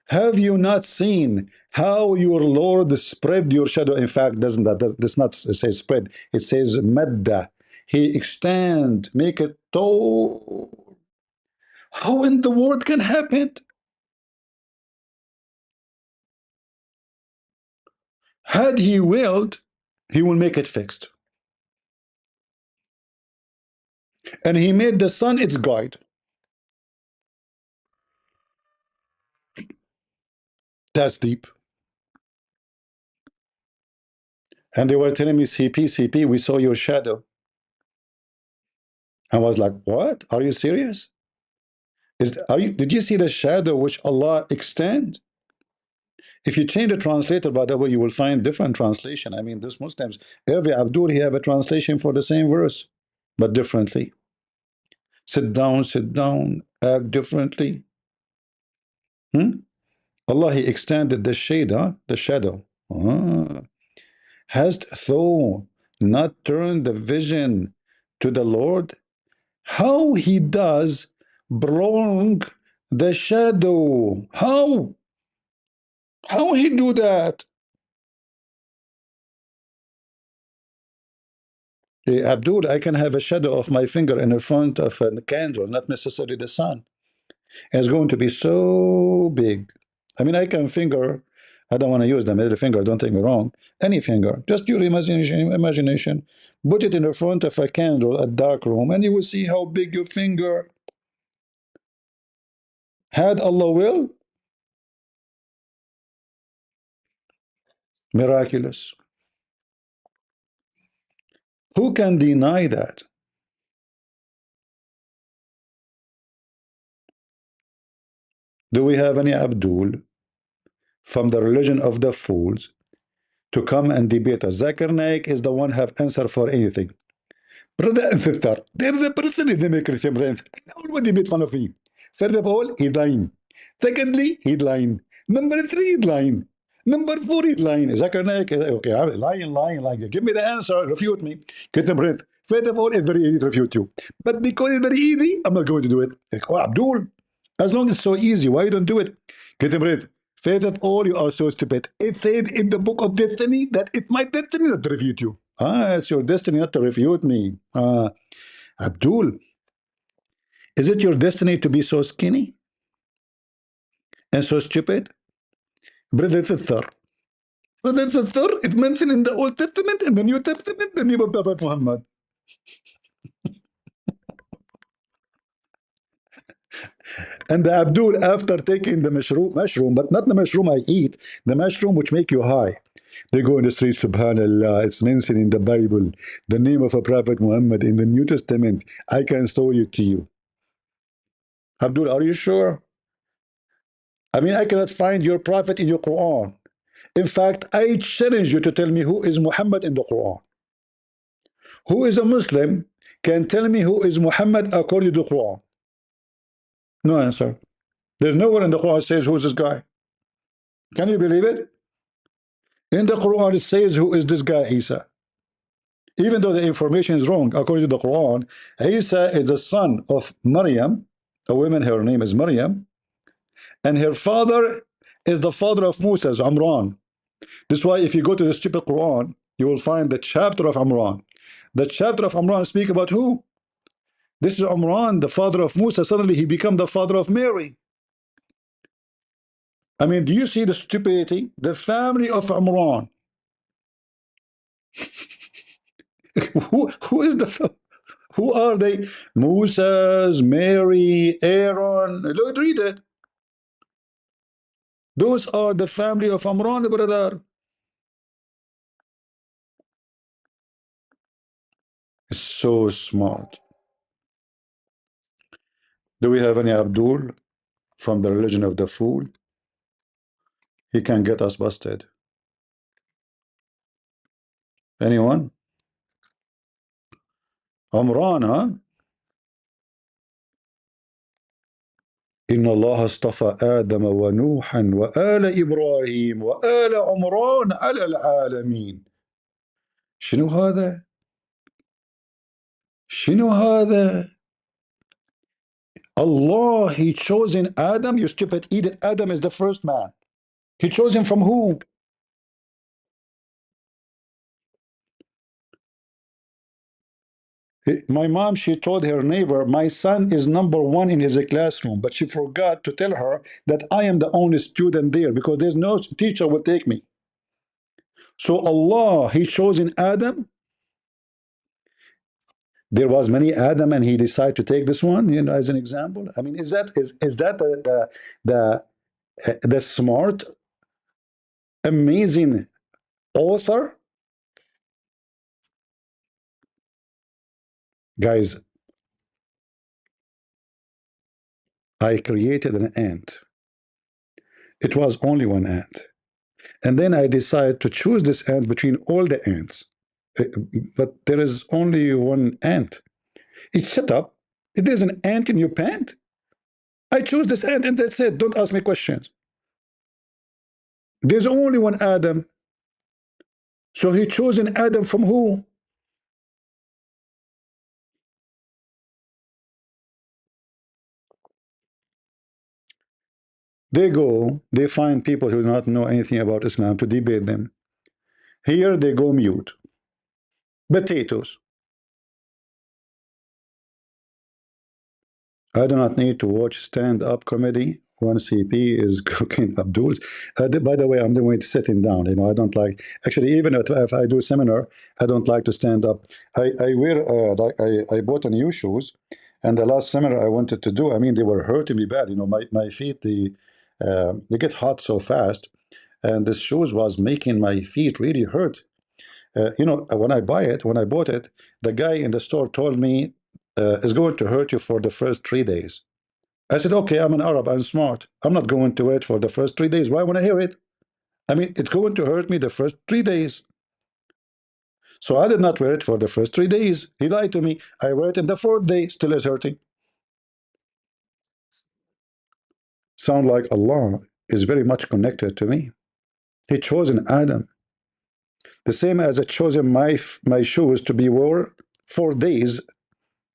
Have you not seen how your Lord spread your shadow? In fact, does not say spread. It says madda. He extend, make it tall. How in the world can happen? Had he willed, he will make it fixed. And he made the sun its guide. That's deep. And they were telling me, CP, we saw your shadow. I was like, what? Are you serious? Did you see the shadow which Allah extend? If you change the translator, by the way, you will find different translation. I mean, these Muslims, every Abdul, he have a translation for the same verse. but differently. Sit down, act differently. Allah, He extended the shade, the shadow. Hast thou not turned the vision to the Lord? How He does prolong the shadow? How? How He do that? Hey, Abdul, I can have a shadow of my finger in the front of a candle, not necessarily the sun. It's going to be so big. I mean, I can finger, I don't want to use the middle finger, don't take me wrong, any finger, just your imagination, put it in the front of a candle, a dark room, and you will see how big your finger. Had Allah will, miraculous. Who can deny that? Do we have any Abdul from the religion of the fools to come and debate us? Zakir Naik is the one have answer for anything. Brother and sister, they're the person in the Christian friends. Everybody made fun of me. First of all, he's lying. Secondly, he's lying. Number three, he's lying. Number four, he's lying. Zakir Naik, okay, I'm lying. Give me the answer, refute me. Get the breath. First of all, it's very easy to refute you. But because it's very easy, I'm not going to do it. Like, oh, Abdul, as long as it's so easy, why you don't do it? Get the breath. First of all, you are so stupid. It said in the book of destiny that it's my destiny not to refute you. It's your destiny not to refute me. Abdul, is it your destiny to be so skinny and so stupid? Brother sister, it's mentioned in the Old Testament and the New Testament, the name of Prophet Muhammad. And the Abdul, after taking the mushroom, but not the mushroom I eat, the mushroom which make you high. They go in the street, subhanallah, it's mentioned in the Bible, the name of a Prophet Muhammad in the New Testament. I can show it to you. Abdul, are you sure? I mean, I cannot find your prophet in your Quran. In fact, I challenge you to tell me who is Muhammad in the Quran. Who is a Muslim can tell me who is Muhammad according to the Quran. No answer. There's nowhere in the Quran says who is this guy. Can you believe it? In the Quran it says who is this guy, Isa. Even though the information is wrong according to the Quran, Isa is the son of Maryam, a woman, her name is Maryam, and her father is the father of Moses, Amran. This is why if you go to the stupid Quran, you will find the chapter of Amran. The chapter of Amran speak about who? This is Amran, the father of Musa. Suddenly he become the father of Mary. I mean, do you see the stupidity? The family of Amran. who is the who are they? Moses, Mary, Aaron. Look, read it. Those are the family of Amran, brother. So smart. Do we have any Abdul from the religion of the fool? He can get us busted. Anyone? Amran, huh? إن الله اصطفى آدم ونوحا وآل إبراهيم وآل عمران على العالمين. شنو هذا؟ شنو هذا؟ Allah, He chosen Adam, you stupid idiot. Adam is the first man. He chose him from who? My mom, she told her neighbor, my son is #1 in his classroom, but she forgot to tell her that I am the only student there because there's no teacher will take me. So Allah, He chosen Adam. There was many Adam and He decided to take this one, you know, as an example. I mean, is that the smart, amazing author? Guys, I created an ant. It was only one ant. And then I decided to choose this ant between all the ants. But there is only one ant. It's set up. If there's an ant in your pant, I choose this ant and that's it. Don't ask me questions. There's only one Adam. So he chose an Adam from who? They go, they find people who do not know anything about Islam to debate them. Here they go mute. Potatoes. I do not need to watch stand-up comedy when CP is cooking Abdul's. By the way, I'm doing it sitting down. You know, I don't like, actually, even if I do a seminar, I don't like to stand up. I wear, I bought a new shoes, and the last seminar I wanted to do, I mean, they were hurting me bad. You know, my feet, they get hot so fast, and this shoes was making my feet really hurt. You know, when I bought it, the guy in the store told me, it's going to hurt you for the first 3 days. I said, okay, I'm an Arab, I'm smart. I'm not going to wait for the first 3 days. Why would I hear it? I mean, it's going to hurt me the first 3 days. So I did not wear it for the first 3 days. He lied to me. I wear it in the fourth day, still is hurting. Sound like Allah is very much connected to me. He chose an Adam. The same as I chosen my shoes to be worn 4 days,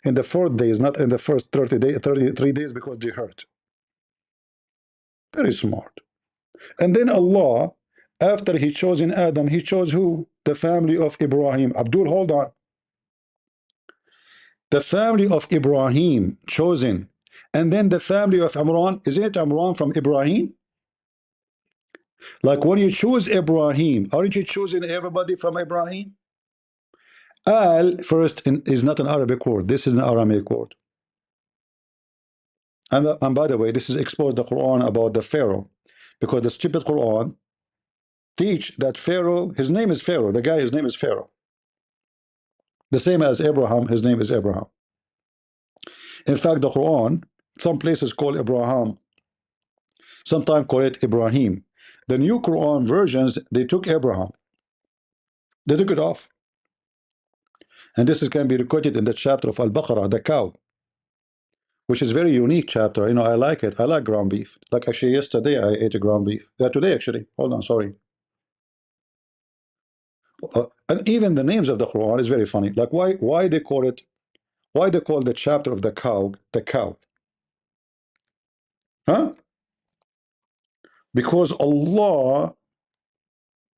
in the fourth days, not in the first 33 days because they hurt. Very smart. And then Allah, after he chose in Adam, he chose who? The family of Ibrahim. Abdul, hold on. The family of Ibrahim chosen. And then the family of Imran. Isn't it Imran from Ibrahim? Like when you choose Ibrahim, aren't you choosing everybody from Ibrahim? Al, first, is not an Arabic word. This is an Aramaic word. And by the way, this is exposed the Quran about the Pharaoh. Because the stupid Quran teach that Pharaoh, his name is Pharaoh. The guy, his name is Pharaoh. The same as Abraham, his name is Abraham. In fact, the Quran, some places call Abraham, sometimes call it Ibrahim. The new Quran versions, they took Abraham. They took it off. And this can be recorded in the chapter of Al-Baqarah, the cow, which is very unique chapter. You know, I like it. I like ground beef. Like actually yesterday, I ate a ground beef. Yeah, today actually. Hold on, sorry. And even the names of the Quran is very funny. Like why they call it, why they call the chapter of the cow, the cow? Huh? Because Allah,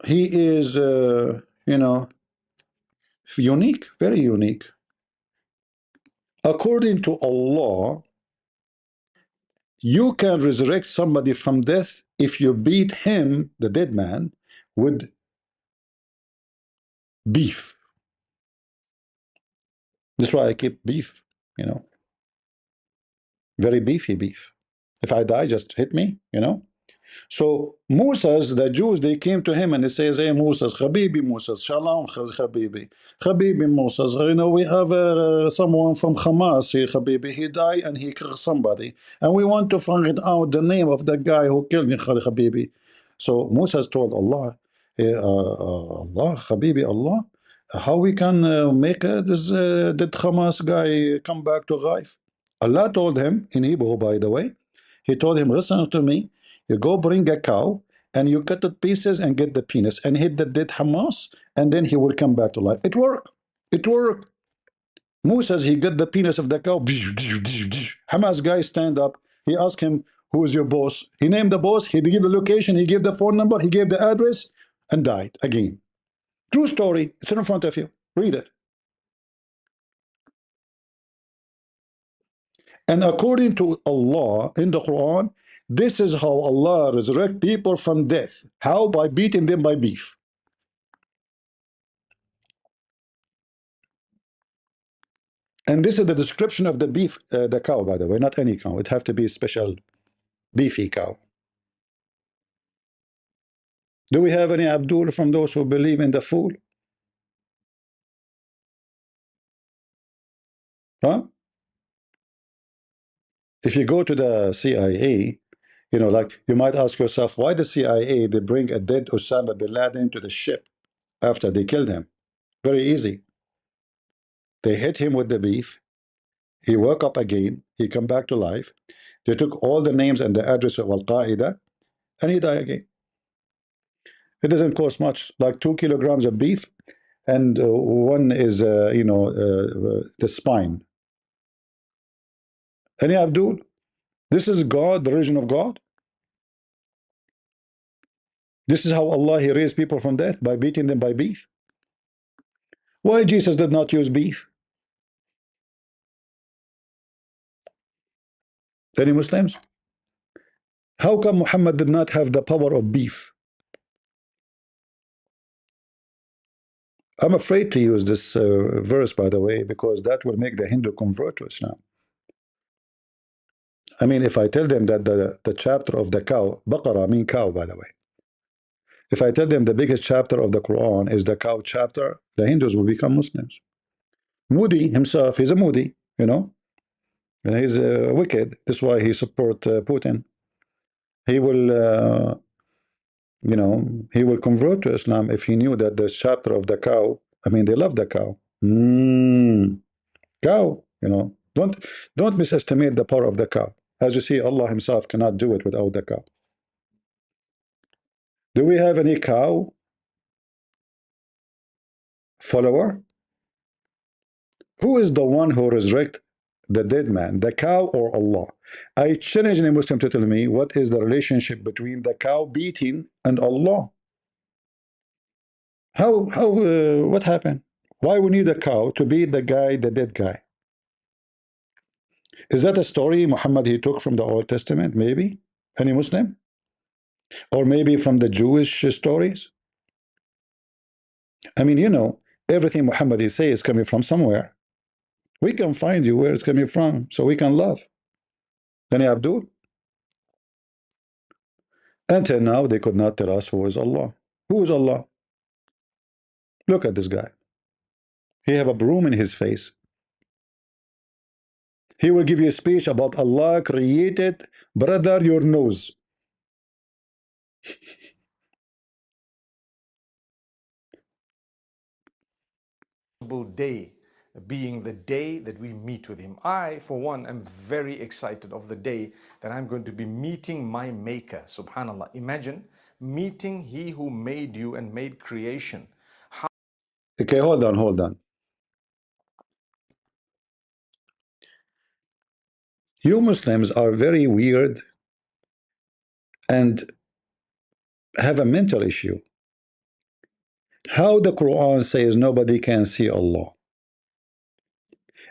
He is, you know, unique, very unique. According to Allah, you can resurrect somebody from death if you beat him, the dead man, with beef. That's why I keep beef, you know, very beefy beef. If I die, just hit me, you know. So Moses, the Jews, they came to him and they says, hey Moses, Habibi Moses, Shalom Habibi, Habibi Moses, you know, we have someone from Hamas here, Habibi, he died and he killed somebody, and we want to find out the name of the guy who killed him, Habibi. So Moses told Allah, Allah, Habibi, Allah, how we can make this dead Hamas guy come back to life? Allah told him in Hebrew, by the way, he told him, listen to me, you go bring a cow and you cut it pieces and get the penis and hit the dead Hamas, and then he will come back to life. It worked. It worked. Moses, he got the penis of the cow. Hamas guy stand up. He asked him, who is your boss? He named the boss. He gave the location. He gave the phone number. He gave the address and died again. True story. It's in front of you. Read it. And according to Allah in the Quran, this is how Allah resurrect people from death. How? By beating them by beef. And this is the description of the beef, the cow, by the way, not any cow. It have to be a special beefy cow. Do we have any Abdul from those who believe in the fool? Huh? If you go to the CIA, you know, like you might ask yourself, why the CIA, they bring a dead Osama bin Laden to the ship after they killed him? Very easy. They hit him with the beef, He woke up again. He come back to life. They took all the names and the address of Al-Qaeda, and he died again. It doesn't cost much, like 2 kilograms of beef, and one is, the spine. And yeah, Abdul, this is God, the religion of God. This is how Allah, He raised people from death, by beating them by beef. Why Jesus did not use beef? Any Muslims? How come Muhammad did not have the power of beef? I'm afraid to use this verse, by the way, because that will make the Hindu convert to Islam. I mean, if I tell them that the chapter of the cow, Baqarah mean cow, by the way. If I tell them the biggest chapter of the Quran is the cow chapter, the Hindus will become Muslims. Modi himself, he's a Modi, and he's wicked. That's why he support Putin. He will, he will convert to Islam if he knew that the chapter of the cow. I mean, they love the cow. Cow, don't misestimate the power of the cow. As you see, Allah Himself cannot do it without the cow. Do we have any cow follower? Who is the one who resurrect the dead man, the cow or Allah? I challenge any Muslim to tell me what is the relationship between the cow beating and Allah. What happened? Why we need a cow to beat the dead guy? Is that a story Muhammad he took from the Old Testament? Maybe any Muslim, or maybe from the Jewish stories? I mean, everything Muhammad he say is coming from somewhere. We can find you where it's coming from, so we can love. Then Abdul. Until now, they could not tell us who is Allah. Who is Allah? Look at this guy. He have a broom in his face. He will give you a speech about Allah created, brother, your nose. Day being the day that we meet with him. I, for one, am very excited of the day that I'm going to be meeting my maker. Subhanallah. Imagine meeting he who made you and made creation. Okay, hold on. You Muslims are very weird and have a mental issue. How the Quran says nobody can see Allah,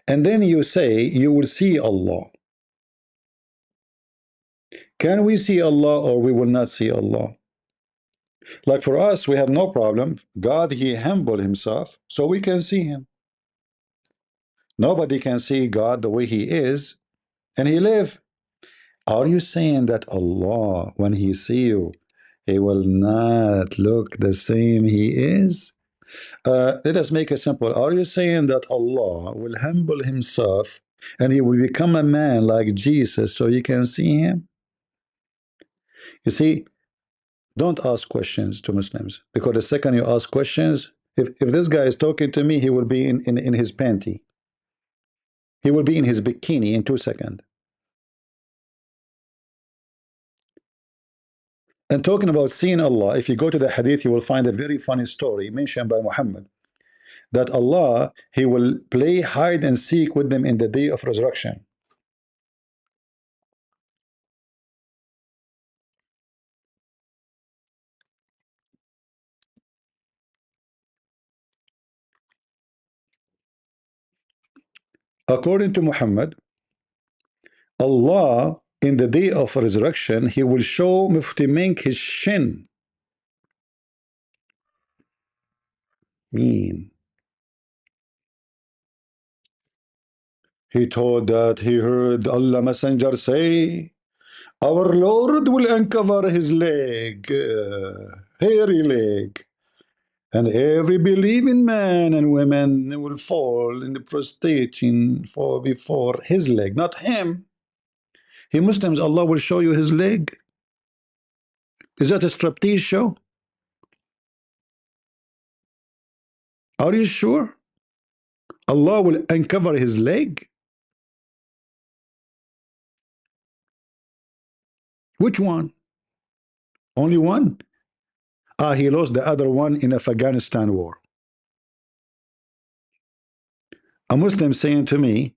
and then you say you will see Allah. Can we see Allah or we will not see Allah? Like for us, we have no problem. God, He humbled Himself so we can see Him. Nobody can see God the way He is, and He live. Are you saying that Allah, when He see you, He will not look the same He is? Let us make it simple. Are you saying that Allah will humble Himself and He will become a man like Jesus so you can see Him? You see, don't ask questions to Muslims, because the second you ask questions, if this guy is talking to me, he will be in his panty. He will be in his bikini in 2 seconds. And talking about seeing Allah, if you go to the hadith, you will find a very funny story mentioned by Muhammad, that Allah, He will play hide and seek with them in the day of resurrection. According to Muhammad, Allah, in the day of resurrection, He will show Mufti Menk his shin. Mean. He told that he heard Allah Messenger say, our Lord will uncover His leg, hairy leg, and every believing man and woman will fall in the prostrating before His leg, not him. He Muslims, Allah will show you His leg. Is that a striptease show? Are you sure? Allah will uncover His leg? Which one? Only one? Ah, he lost the other one in Afghanistan war. A Muslim saying to me,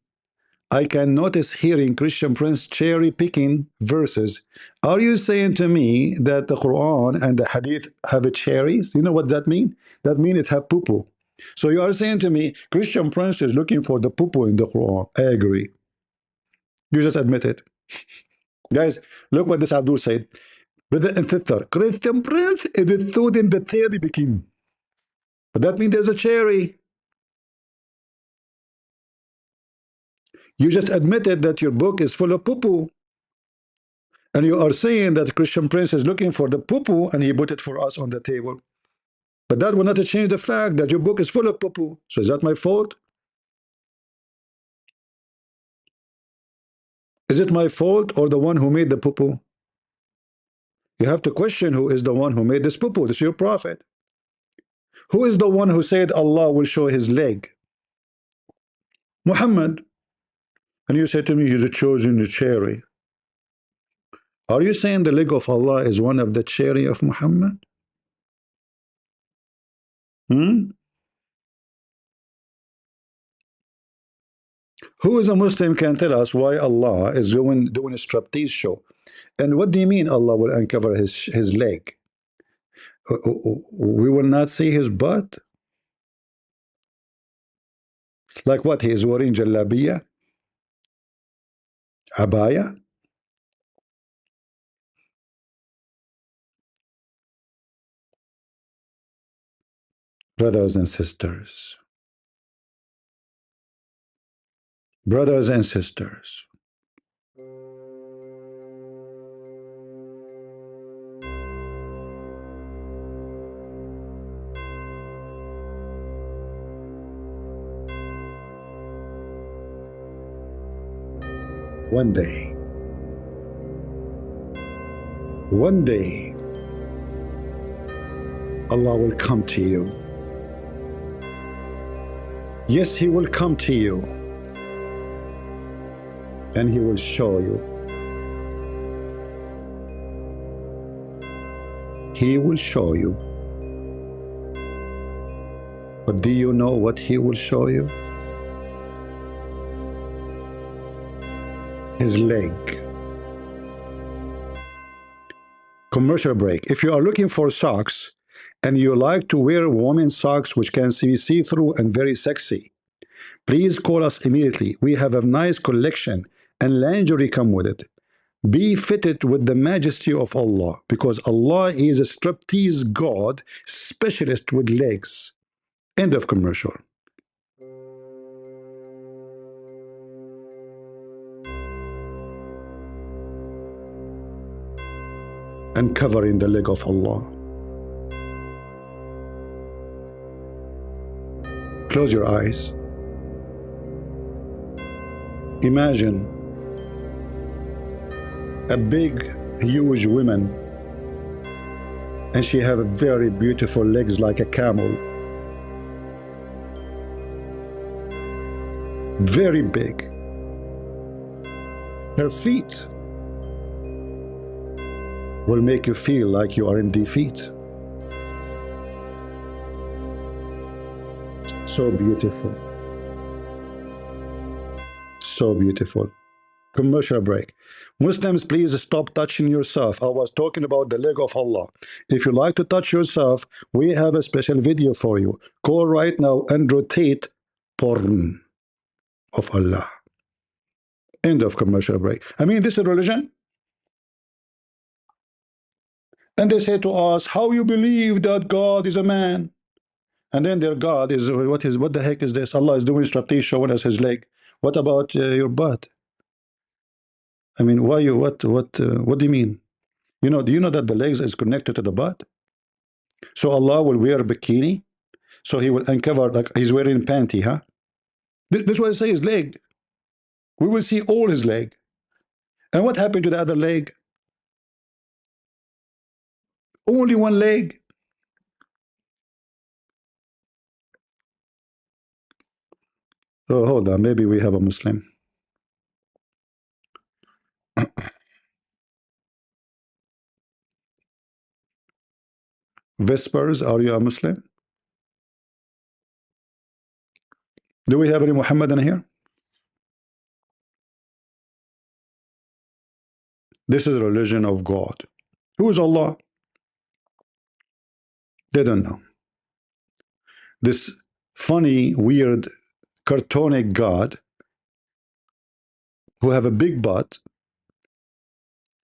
I can notice hearing Christian Prince cherry picking verses. Are you saying to me that the Quran and the Hadith have cherries? You know what that means? That means it have poo-poo. So you are saying to me, Christian Prince is looking for the poo-poo in the Quran. I agree. You just admit it. Guys, look what this Abdul said. Brother and sister, Christian Prince is the student the cherry picking. But that means there's a cherry. You just admitted that your book is full of poo-poo. And you are saying that Christian Prince is looking for the poo-poo and he put it for us on the table. But that will not change the fact that your book is full of poo-poo. So is that my fault? Is it my fault or the one who made the poo-poo? You have to question who is the one who made this poo-poo. This is your prophet. Who is the one who said Allah will show his leg? Muhammad. And you say to me, he's a chosen cherry. Are you saying the leg of Allah is one of the cherry of Muhammad? Hmm? Who is a Muslim can tell us why Allah is doing a striptease show? And what do you mean Allah will uncover his leg? We will not see his butt? Like what? He is wearing jalabiya? Abaya? Brothers and sisters. Brothers and sisters. One day, Allah will come to you. Yes, He will come to you. And He will show you. He will show you. But do you know what He will show you? His leg. Commercial break. If you are looking for socks and you like to wear women's socks which can be see-through and very sexy, please call us immediately. We have a nice collection and lingerie come with it. Be fitted with the majesty of Allah, because Allah is a striptease God, specialist with legs. End of commercial. And covering the leg of Allah. Close your eyes. Imagine a big, huge woman, and she have very beautiful legs like a camel. Very big. Her feet will make you feel like you are in defeat. So beautiful. So beautiful. Commercial break. Muslims, please stop touching yourself. I was talking about the leg of Allah. If you like to touch yourself, we have a special video for you. Call right now and rotate porn of Allah. End of commercial break. I mean, this is religion. And they say to us, how you believe that God is a man? And then their God is, what the heck is this? Allah is doing striptease showing us his leg. What about your butt? I mean, why you, what do you mean? You know, do you know that the legs is connected to the butt? So Allah will wear a bikini, so he will uncover, like he's wearing panty, huh? This is what I say, his leg. We will see all his leg. And what happened to the other leg? Only one leg. Oh, hold on, maybe we have a Muslim. Vespers, are you a Muslim? Do we have any Muhammad in here? This is a religion of God. Who is Allah? They don't know. This funny, weird, cartonic God who have a big butt,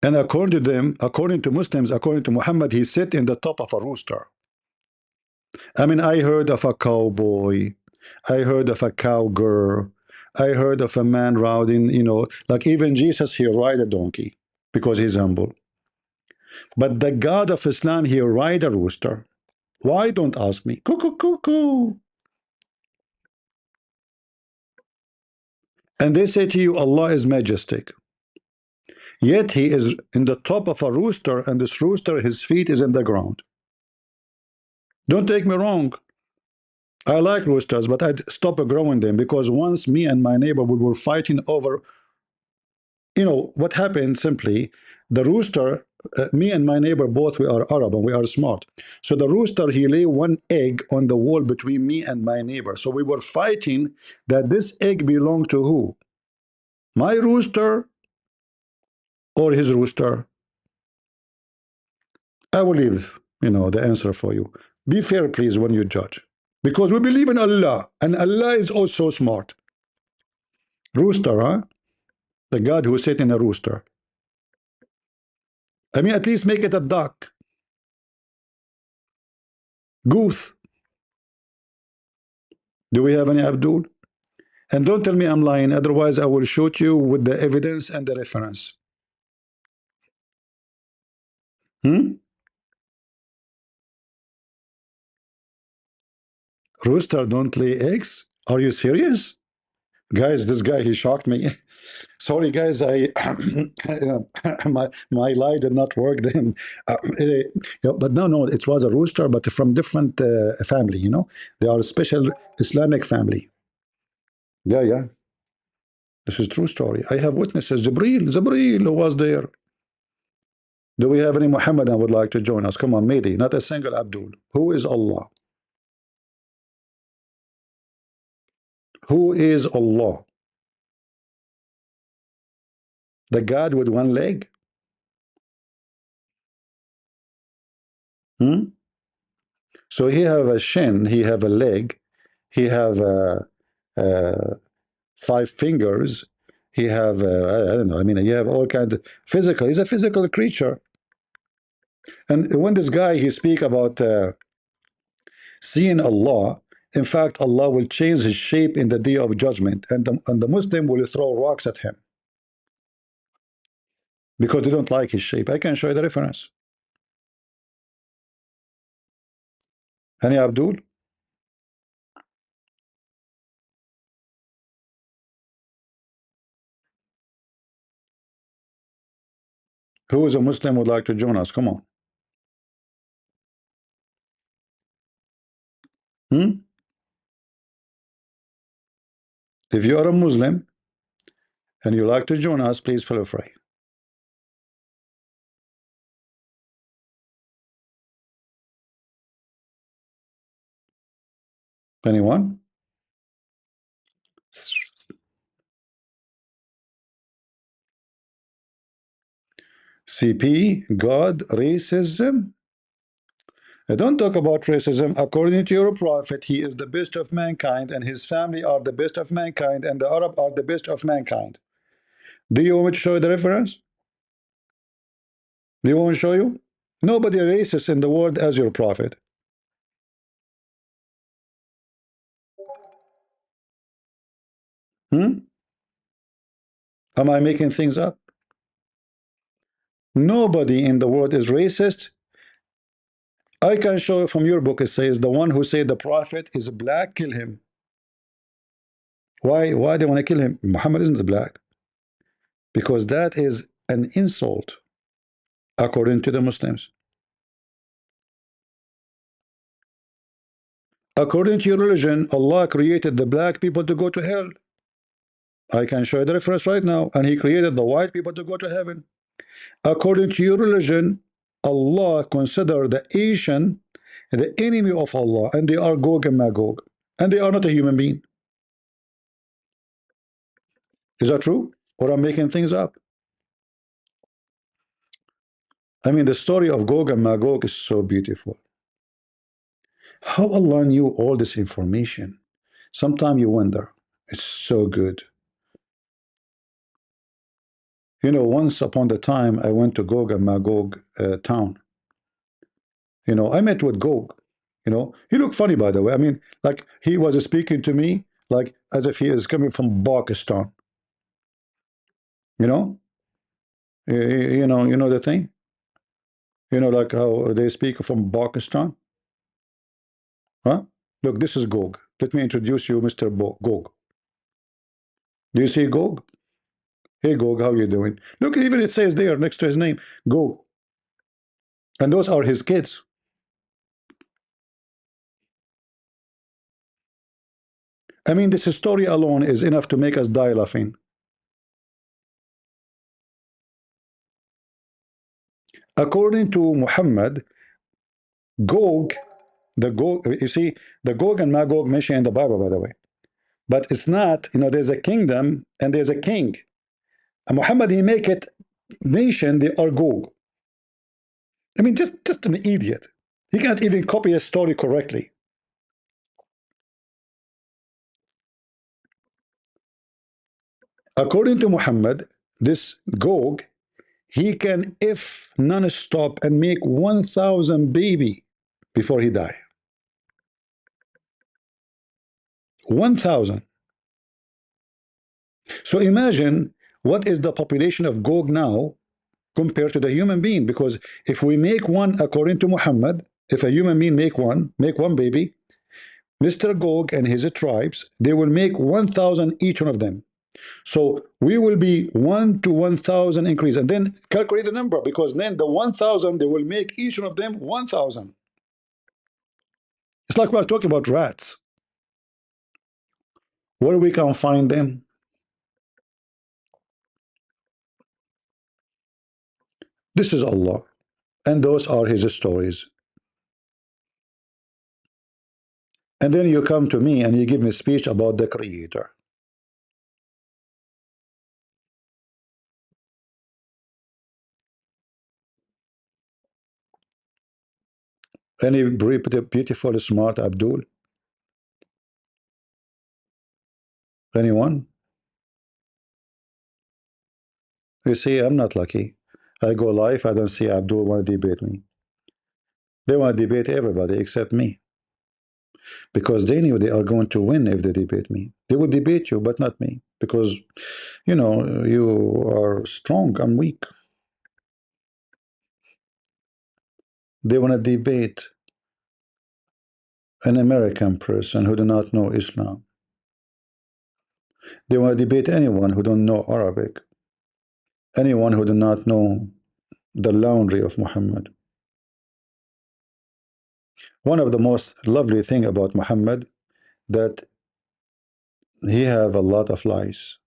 and according to them, according to Muslims, according to Muhammad, he sit in the top of a rooster. I mean, I heard of a cowboy, I heard of a cowgirl, I heard of a man riding, you know, like even Jesus, he ride a donkey because he's humble. But the God of Islam, he ride a rooster. Why? Don't ask me. Cuckoo, cuckoo. And they say to you, Allah is majestic. Yet he is in the top of a rooster, and this rooster, his feet is in the ground. Don't take me wrong. I like roosters, but I'd stop growing them because once me and my neighbor, we were fighting over, you know, what happened simply, the rooster, me and my neighbor, both we are Arab and we are smart. So the rooster, he lay one egg on the wall between me and my neighbor. So we were fighting that this egg belonged to who? My rooster or his rooster? I will leave, you know, the answer for you. Be fair, please, when you judge. Because we believe in Allah, and Allah is also smart. Rooster, huh? The God who sat in a rooster. I mean, at least make it a duck. Goose. Do we have any Abdul? And don't tell me I'm lying, otherwise I will shoot you with the evidence and the reference. Rooster don't lay eggs? Are you serious? Guys, this guy, he shocked me. Sorry, guys, I my lie did not work then. But no, it was a rooster, but from different family, you know. They are a special Islamic family. Yeah. This is true story. I have witnesses. Jibreel was there. Do we have any Muhammadan would like to join us? Come on, Mehdi, not a single Abdul. Who is Allah? Who is Allah? The God with one leg? So he have a shin, he have a leg, he have 5 fingers, he have I don't know, I mean, you have all kind of physical. He's a physical creature. And when this guy, he speak about seeing Allah, in fact, Allah will change his shape in the day of judgment, and the Muslim will throw rocks at him because they don't like his shape. I can show you the reference. Any Abdul? Who is a Muslim would like to join us? Come on. If you are a Muslim and you like to join us, please feel free. Anyone? CP, God, racism. Don't talk about racism. According to your prophet, he is the best of mankind, and his family are the best of mankind, and the Arab are the best of mankind. Do you want me to show you the reference? Do you want me to show you? Nobody racist in the world as your prophet. Am I making things up? Nobody in the world is racist. I can show you from your book. It says the one who said the prophet is black, kill him. Why they want to kill him? Muhammad isn't black. Because that is an insult according to the Muslims. According to your religion, Allah created the black people to go to hell. I can show you the reference right now. And he created the white people to go to heaven. According to your religion, Allah considered the Asian the enemy of Allah, and they are Gog and Magog, and they are not a human being. Is that true? Or I'm making things up? I mean, the story of Gog and Magog is so beautiful. How Allah knew all this information? Sometimes you wonder. It's so good. You know, once upon the time, I went to Gog and Magog town. You know, I met with Gog. You know, he looked funny, by the way. I mean, like he was speaking to me like as if he is coming from Pakistan. You know, you know the thing. You know, like how they speak from Pakistan. Huh? Look, this is Gog. Let me introduce you, Mr. Gog. Do you see Gog? Hey, Gog, how you doing? Look, even it says there next to his name, Gog. And those are his kids. I mean, this story alone is enough to make us die laughing. According to Muhammad, Gog, you see, the Gog and Magog mentioned in the Bible, by the way. But it's not, you know, there's a kingdom and there's a king. And Muhammad, he make it nation, they are Gog. I mean, just an idiot. He can't even copy a story correctly. According to Muhammad, this Gog, he can if non-stop and make 1,000 baby before he die. 1,000. So imagine what is the population of Gog now compared to the human being, because if we make one according to Muhammad, if a human being make one baby, Mr. Gog and his tribes, they will make 1,000 each one of them. So we will be 1 to 1,000 increase, and then calculate the number, because then the 1,000 they will make each one of them 1,000. It's like we're talking about rats. Where we can find them? This is Allah, and those are his stories. And then you come to me and you give me a speech about the Creator. Any beautiful, smart Abdul? Anyone? You see, I'm not lucky. I go live, I don't see Abdul want to debate me. They want to debate everybody except me, because they knew they are going to win if they debate me. They would debate you, but not me, because, you know, you are strong, I'm weak. They want to debate an American person who do not know Islam. They want to debate anyone who don't know Arabic, anyone who do not know the laundry of Muhammad. One of the most lovely thing about Muhammad, that he have a lot of lies.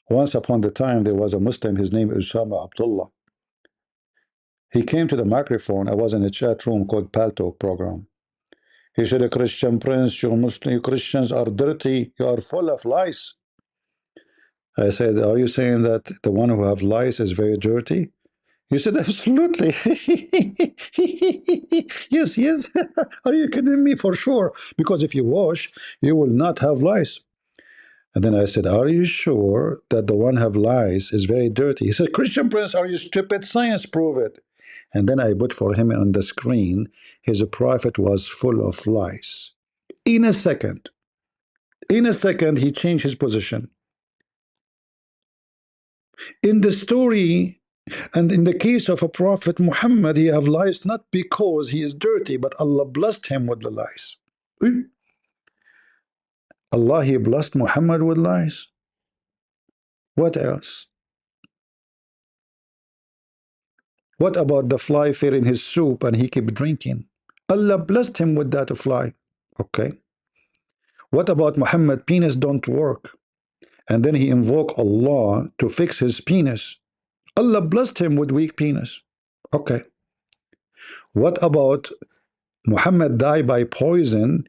Once upon the time, there was a Muslim, his name is Abdullah. He came to the microphone. I was in a chat room called Paltalk program. He said, "A Christian prince, you Christians are dirty, you are full of lies." I said, "Are you saying that the one who have lies is very dirty?" He said, "Absolutely." Yes, yes. Are you kidding me? For sure. Because if you wash, you will not have lice. And then I said, "Are you sure that the one have lice is very dirty?" He said, "Christian Prince, are you stupid? Science prove it." And then I put for him on the screen, his prophet was full of lies. In a second, he changed his position. In the story, and in the case of a prophet Muhammad, he have lies not because he is dirty, but Allah blessed him with the lies. Allah, he blessed Muhammad with lies. What else? What about the fly fell in his soup and he kept drinking? Allah blessed him with that fly. Okay. What about Muhammad penis don't work? And then he invoked Allah to fix his penis. Allah blessed him with weak penis. Okay. What about Muhammad died by poison?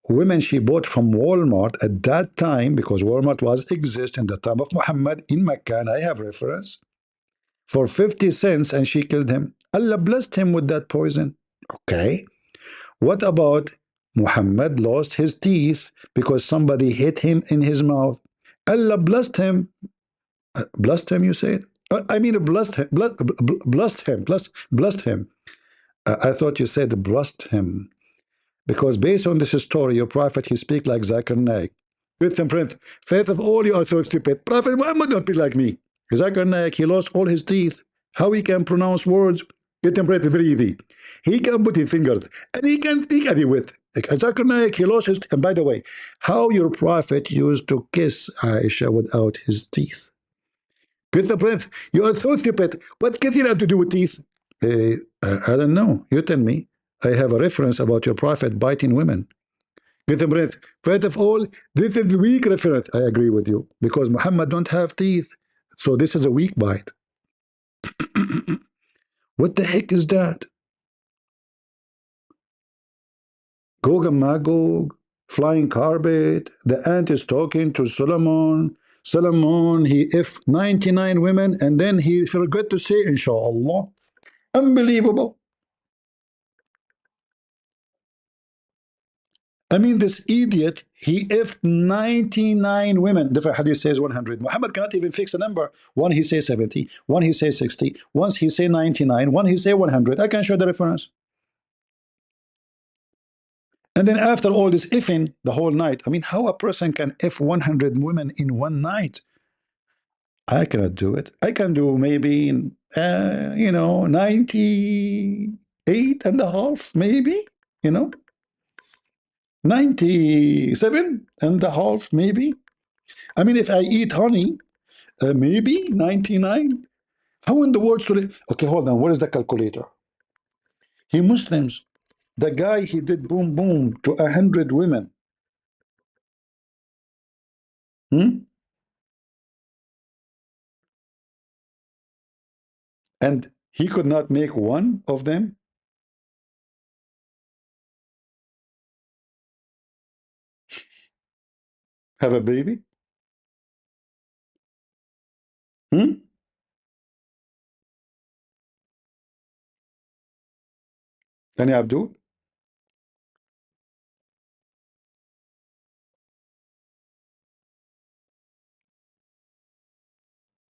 Women she bought from Walmart at that time, because Walmart was exist in the time of Muhammad in Mecca, and I have reference, for 50 cents, and she killed him. Allah blessed him with that poison. Okay. What about Muhammad lost his teeth because somebody hit him in his mouth? Allah blessed him. Blessed him, you said? I mean, blessed him. Blessed him. I thought you said blessed him. Because based on this story, your prophet, he speak like Zakir Naik. With them print, faith of all you are so stupid. Prophet Muhammad not be like me. Zakir Naik, he lost all his teeth. How he can pronounce words? Get them print very easy. He can put his fingers and he can speak as he with. Zakir Naik, he lost his. And by the way, how your prophet used to kiss Aisha without his teeth? Get the print. You are so stupid. What kissing have to do with teeth? I don't know. You tell me. I have a reference about your prophet biting women. Get the breath. First of all, this is a weak reference. I agree with you because Muhammad don't have teeth, so this is a weak bite. What the heck is that? Gog and Magog, flying carpet. The ant is talking to Solomon. Solomon, he if 99 women, and then he forgot to say, Inshallah. Unbelievable. I mean, this idiot, he if 99 women. Different hadith says 100. Muhammad cannot even fix a number. One he says 70, one he says 60, once he say 99, one he say 100. I can show the reference. And then after all this ifing the whole night, I mean, how a person can if 100 women in one night? I cannot do it. I can do maybe, 98 and a half, maybe, 97 and a half, maybe. I mean, if I eat honey, maybe 99. How in the world should it? Okay, hold on. What is the calculator? He Muslims. The guy, he did boom, boom to 100 women. And he could not make one of them have a baby. Any Abdul?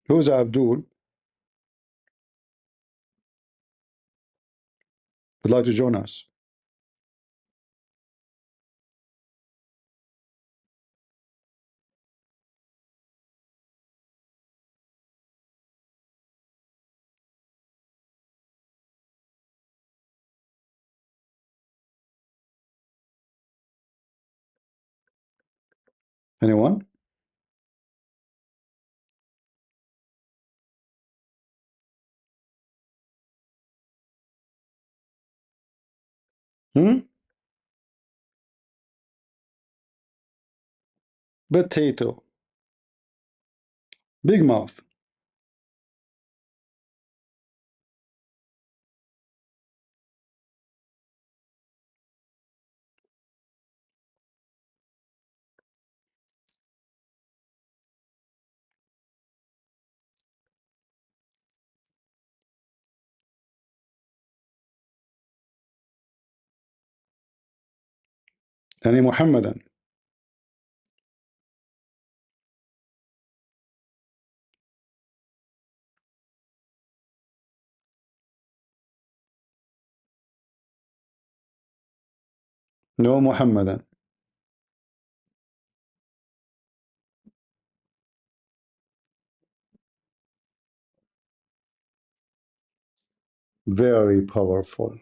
Who's Abdul? Would like to join us. Anyone? Potato. Big mouth. Any Muhammadan? No Muhammadan. Very powerful.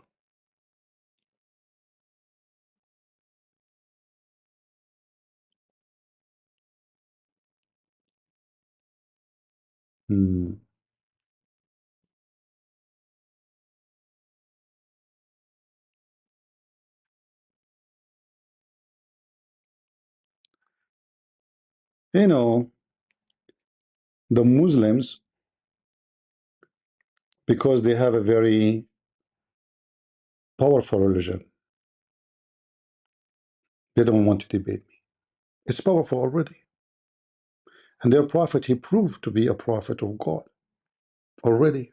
Hmm. You know, the Muslims, because they have a very Powerful religion. They don't want to debate me. It's powerful already. And their prophet, he proved to be a prophet of God already.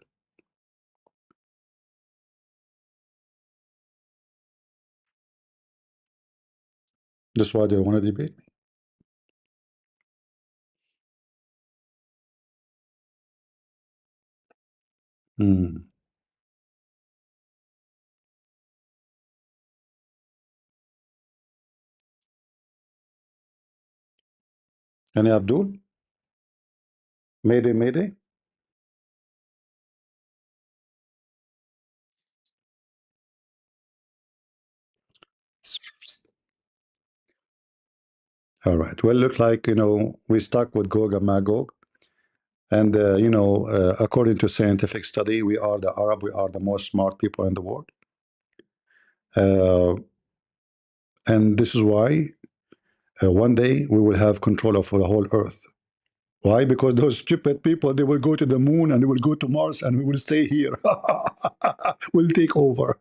That's why they want to debate me. Hmm. And Abdul, Mayday, Mayday. All right. Well, look like, we stuck with Gog and Magog. And, according to scientific study, we are the Arab, we are the most smart people in the world. And this is why one day we will have control of the whole earth. Why? Because those stupid people, they will go to the moon and they will go to Mars and we will stay here. We'll take over.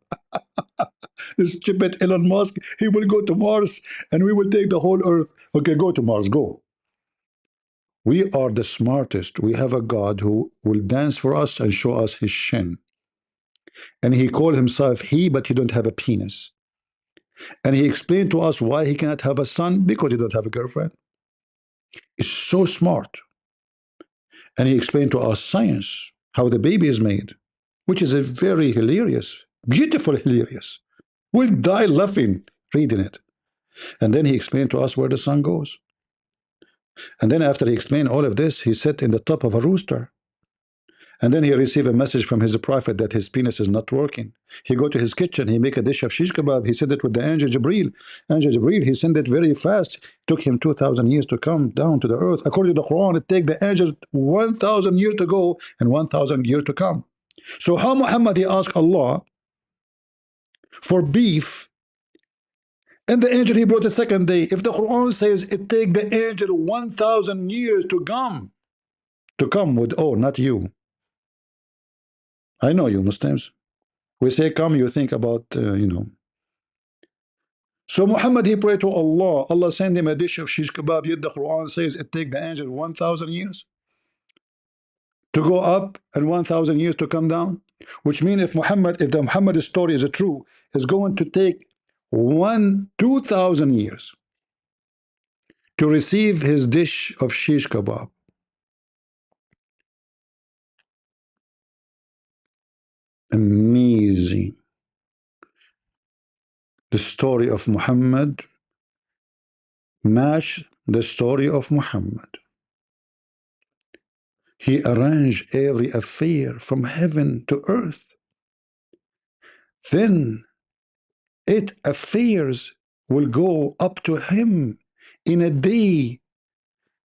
This stupid Elon Musk, he will go to Mars and we will take the whole earth. Okay, go to Mars, go. We are the smartest. We have a God who will dance for us and show us his shin. And he called himself he, but he don't have a penis. And he explained to us why he cannot have a son, because he don't have a girlfriend. It's so smart. And he explained to us science, how the baby is made, which is a very hilarious, beautiful hilarious. We'll die laughing reading it. And then he explained to us where the sun goes. And then after he explained all of this, he sat in the top of a rooster. And then he received a message from his prophet that his penis is not working. He go to his kitchen, he make a dish of shish kebab, he sent it with the angel Jibril. Angel Jibril, he sent it very fast. It took him 2,000 years to come down to the earth. According to the Quran, it take the angel 1,000 years to go and 1,000 years to come. So how Muhammad, he asked Allah for beef, and the angel he brought the second day. If the Quran says it take the angel 1,000 years to come with, oh, not you. I know you Muslims. We say come, you think about, So Muhammad, he prayed to Allah. Allah sent him a dish of shish kebab. Yet the Quran says it take the angel 1,000 years to go up and 1,000 years to come down. Which means if the Muhammad story is true, it's going to take 2,000 years to receive his dish of shish kebab. Amazing. The story of Muhammad match the story of Muhammad. He arranged every affair from heaven to earth. Then 8 affairs will go up to him in a day,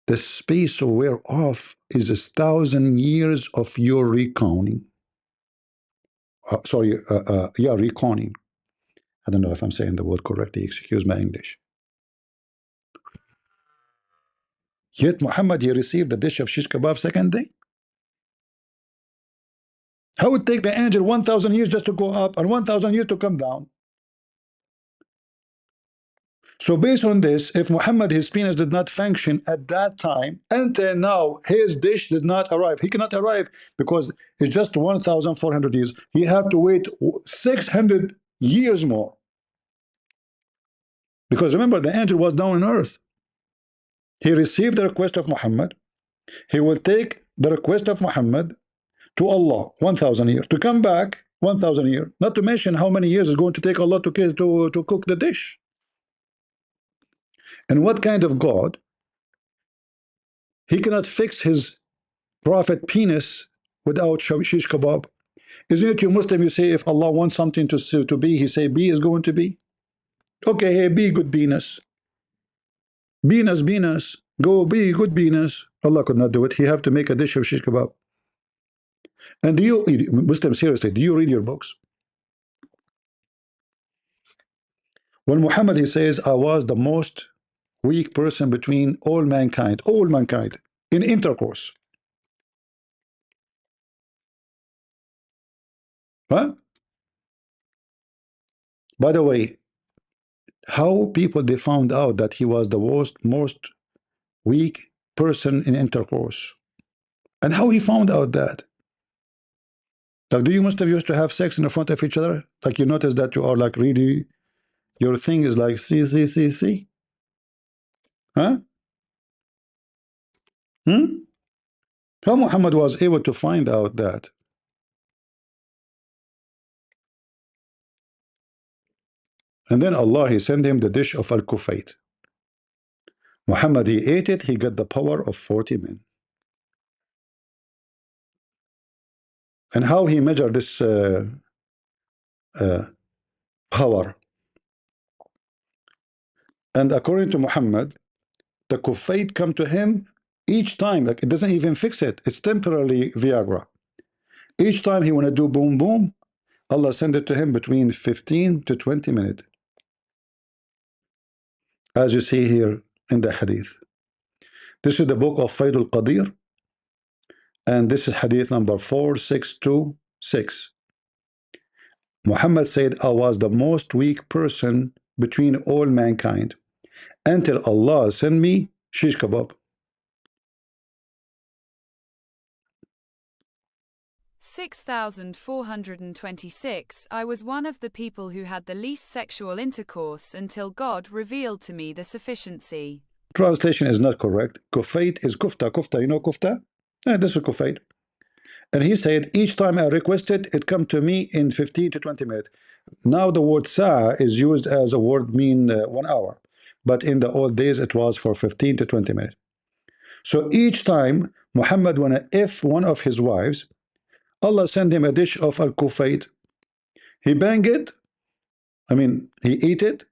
the space whereof is 1,000 years of your recounting. Recounting. I don't know if I'm saying the word correctly. Excuse my English. Yet Muhammad, he received the dish of shish kebab second day. How would it take the angel 1,000 years just to go up and 1,000 years to come down? So based on this, if Muhammad, his penis did not function at that time, until now, his dish did not arrive. He cannot arrive because it's just 1,400 years. He have to wait 600 years more. Because remember, the angel was down on earth. He received the request of Muhammad. He will take the request of Muhammad to Allah, 1,000 years. To come back, 1,000 years. Not to mention how many years it's going to take Allah to cook the dish. And what kind of God? He cannot fix his prophet penis without shish kebab. Isn't it you Muslim, you say if Allah wants something to be, he say be is going to be? Okay, hey, be good penis. Penis. Go be good penis. Allah could not do it. He have to make a dish of shish kebab. And do you, Muslim, seriously, do you read your books? When Muhammad, he says, I was the most weak person between all mankind, in intercourse. Huh? By the way, how people they found out that he was the most weak person in intercourse, and how he found out that? Like, do you must have used to have sex in the front of each other? Like, you notice that you are like really, your thing is like see, huh? How Muhammad was able to find out that? And then Allah, he sent him the dish of al-kufayt. Muhammad, he ate it, he got the power of 40 men. And how he measured this power? And according to Muhammad, the kufayt come to him each time, like it doesn't even fix it. It's temporarily Viagra. Each time he want to do boom, boom, Allah send it to him between 15 to 20 minutes. As you see here in the hadith. This is the book of Fayd al-Qadir, and this is hadith number 4626. Muhammad said, I was the most weak person between all mankind until Allah sent me shish kebab. 6426. I was one of the people who had the least sexual intercourse until God revealed to me the sufficiency. Translation is not correct. Kufayt is kufta. Kufta, you know kufta? Yeah, this is kufayt. And he said, each time I requested, it come to me in 15 to 20 minutes. Now the word sa is used as a word mean 1 hour. But in the old days, it was for 15 to 20 minutes. So each time Muhammad wanna if one of his wives, Allah sent him a dish of al-kufayt. He banged it. I mean, he ate it.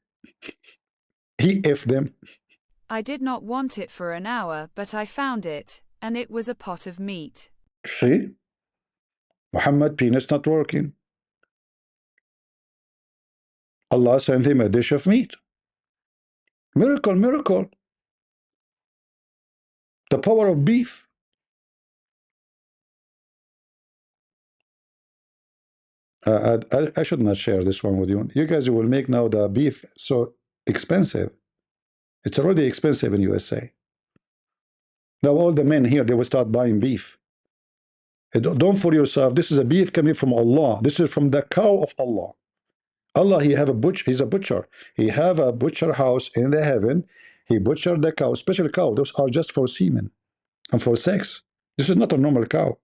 He if them. I did not want it for an hour, but I found it, and it was a pot of meat. See? Muhammad penis not working. Allah sent him a dish of meat. Miracle, miracle. The power of beef. I should not share this one with you. You guys will make now the beef so expensive. It's already expensive in USA. Now all the men here, they will start buying beef. Don't fool yourself. This is a beef coming from Allah. This is from the cow of Allah. Allah, he have a butcher. He's a butcher. He have a butcher house in the heaven. He butchered the cow, special cow. Those are just for semen and for sex. This is not a normal cow.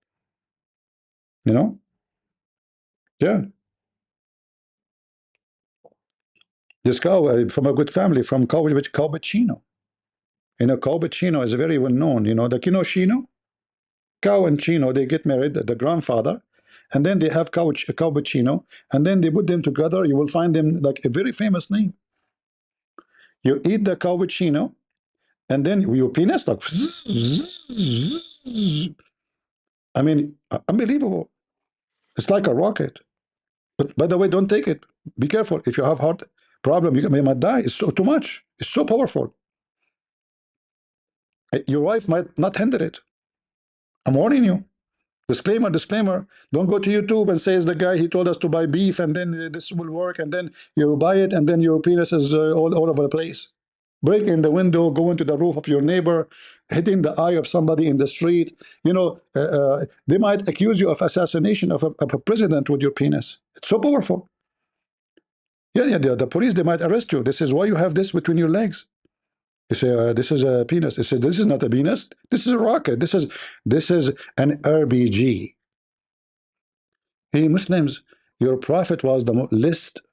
You know? Yeah. This cow from a good family, from Cowbacino. You know, Cowbacino is very well known. You know, the Chino? Cow and Chino, they get married, the grandfather, and then they have Cowbacino, and then they put them together. You will find them like a very famous name. You eat the Cowbacino, and then your penis like, I mean, unbelievable. It's like a rocket. But by the way, don't take it. Be careful. If you have heart problem, you might die. It's so too much. It's so powerful. Your wife might not handle it. I'm warning you. Disclaimer, disclaimer. Don't go to YouTube and says the guy, he told us to buy beef and then this will work, and then you buy it and then your penis is all over the place. Break in the window, go into the roof of your neighbor, hitting the eye of somebody in the street. You know, they might accuse you of assassination of a president with your penis. It's so powerful. Yeah, the police, they might arrest you. This is why you have this between your legs. You say, this is a penis. They say, this is not a penis. This is a rocket. This is an RBG. Hey, Muslims, your prophet was the least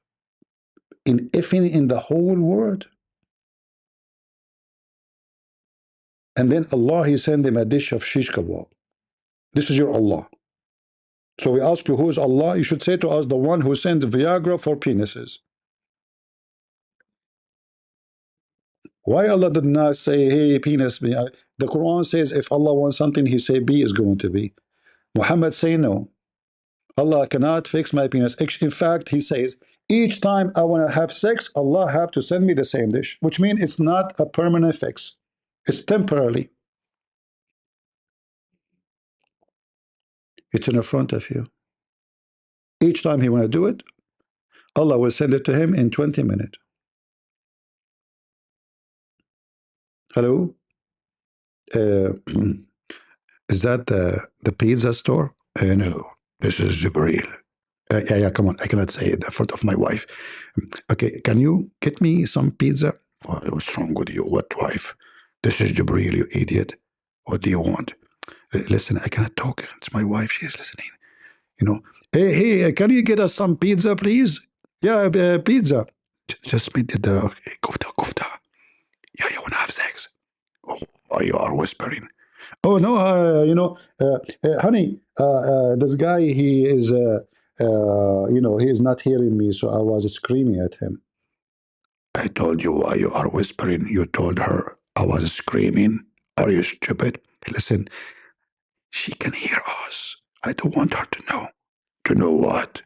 in effing in the whole world. And then Allah, he sent him a dish of shish kebab. This is your Allah. So we ask you, who is Allah? You should say to us, the one who sent Viagra for penises. Why Allah did not say, hey, penis? The Quran says, if Allah wants something, he say B is going to be. Muhammad say no. Allah cannot fix my penis. In fact, he says, each time I want to have sex, Allah have to send me the same dish, which means it's not a permanent fix. It's temporarily. It's in the front of you. Each time he want to do it, Allah will send it to him in 20 minutes. Hello? Is that the pizza store? No, this is Jibreel. Yeah, come on. I cannot say it in front of my wife. Okay, can you get me some pizza? What's wrong with you? What wife? This is Jibreel, you idiot. What do you want? Listen, I cannot talk. It's my wife. She is listening. You know, hey, can you get us some pizza, please? Yeah, pizza. Just made the kofta. Yeah, you want to have sex? Oh, you are whispering. Oh no, honey, this guy, he is, he is not hearing me, so I was screaming at him. I told you why you are whispering. You told her I was screaming. Are you stupid? Listen, she can hear us. I don't want her to know. To know what?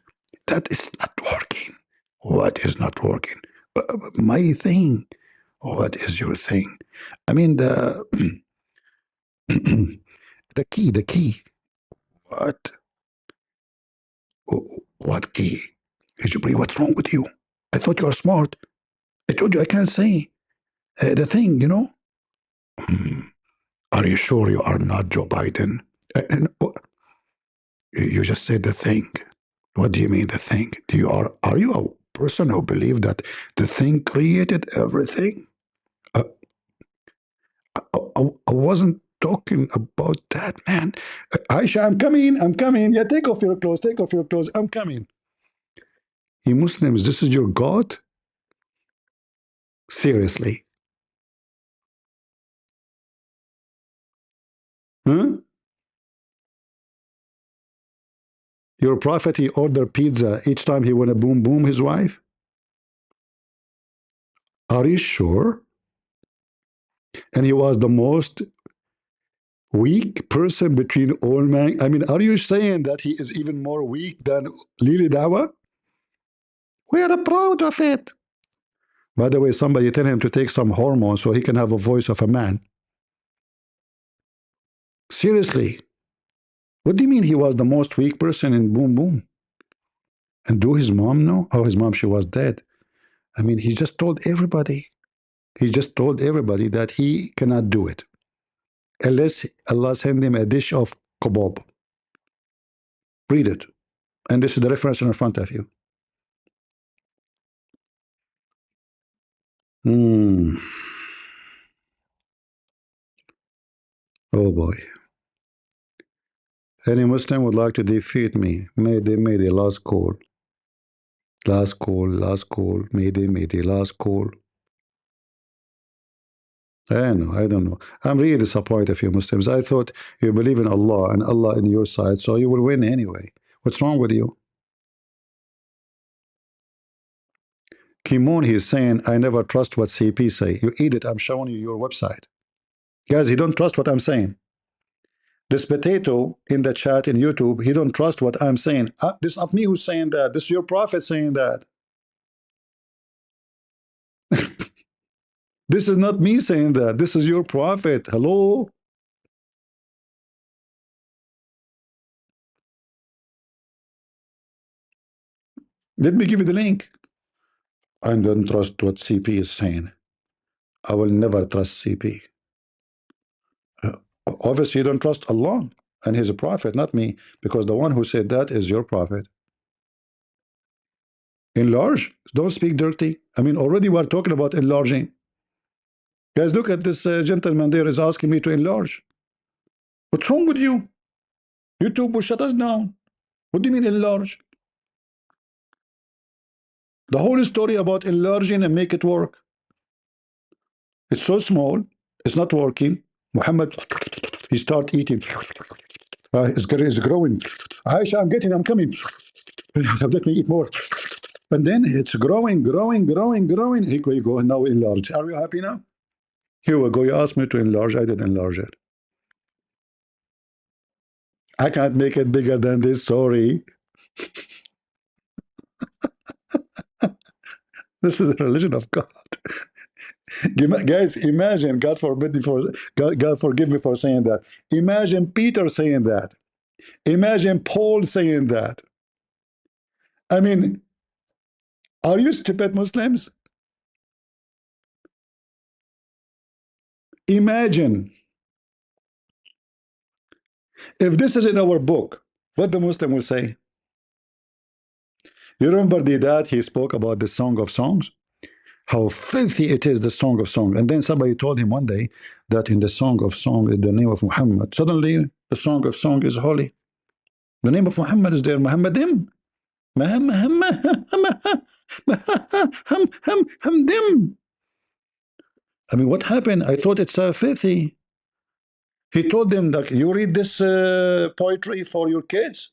That is not working. What is not working? My thing. What is your thing? I mean, the the key. What? What key? Hijab, what's wrong with you? I thought you were smart. I told you I can't say the thing, you know? Are you sure you are not Joe Biden? You just said the thing. What do you mean the thing? Are you a person who believes that the thing created everything? I wasn't talking about that, man. Aisha, I'm coming. Yeah, take off your clothes. I'm coming. You Muslims, this is your God? Seriously? Huh? Your prophet, he ordered pizza each time he want to boom his wife? Are you sure? And he was the most weak person between all men. I mean, are you saying that he is even more weak than Lili Dawah? We are proud of it. By the way, somebody tell him to take some hormones so he can have a voice of a man. Seriously. What do you mean he was the most weak person in boom boom? And do his mom know? Oh, his mom, she was dead. I mean, he just told everybody. He just told everybody that he cannot do it. Unless Allah send him a dish of kebab. Read it. And this is the reference in front of you. Oh boy. Any Muslim would like to defeat me. Mayday, last call. Last call. Mayday, last call. I don't know. I'm really disappointed of you Muslims. I thought you believe in Allah and Allah in your side, so you will win anyway. What's wrong with you? Kimon, he's saying, I never trust what CP say. You eat it, I'm showing you your website. Guys, he don't trust what I'm saying. This potato in the chat in YouTube, he don't trust what I'm saying. This is not me who's saying that. This is your prophet saying that. This is not me saying that. This is your prophet. Hello? Let me give you the link. I don't trust what CP is saying. I will never trust CP. Obviously, you don't trust Allah and His prophet, not me, because the one who said that is your prophet. Enlarge? Don't speak dirty. I mean, already we're talking about enlarging. Guys, look at this gentleman there is asking me to enlarge. What's wrong with you? YouTube will shut us down. What do you mean enlarge? The whole story about enlarging and make it work. It's so small. It's not working. Mohammed, he start eating. It's growing. Aisha, I'm coming. Let me eat more. And then it's growing. Here we go. Now enlarge. Are you happy now? Here we go. You asked me to enlarge. I didn't enlarge it. I can't make it bigger than this. Sorry. This is the religion of God. Guys, imagine, God forbid me for God forgive me for saying that. Imagine Peter saying that. Imagine Paul saying that. I mean, Are you stupid Muslims? Imagine if this is in our book, what the Muslim will say. You remember the dad, he spoke about the Song of Songs? How filthy it is, the Song of Songs. And then somebody told him one day that in the Song of Song is the name of Muhammad. Suddenly, the Song of Song is holy. The name of Muhammad is there, Muhammadim. I mean, what happened? I thought it's filthy. He told them that you read this poetry for your kids.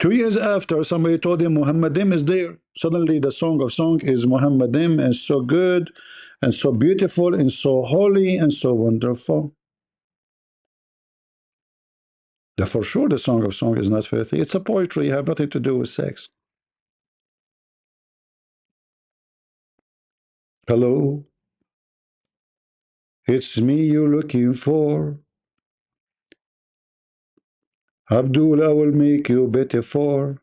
2 years after, somebody told him Muhammadim is there. Suddenly, the Song of Song is Muhammadim, and so good, and so beautiful, and so holy, and so wonderful. For sure, the Song of Song is not filthy. It's a poetry. It has nothing to do with sex. Hello? It's me you're looking for. Abdul, I will make you better for.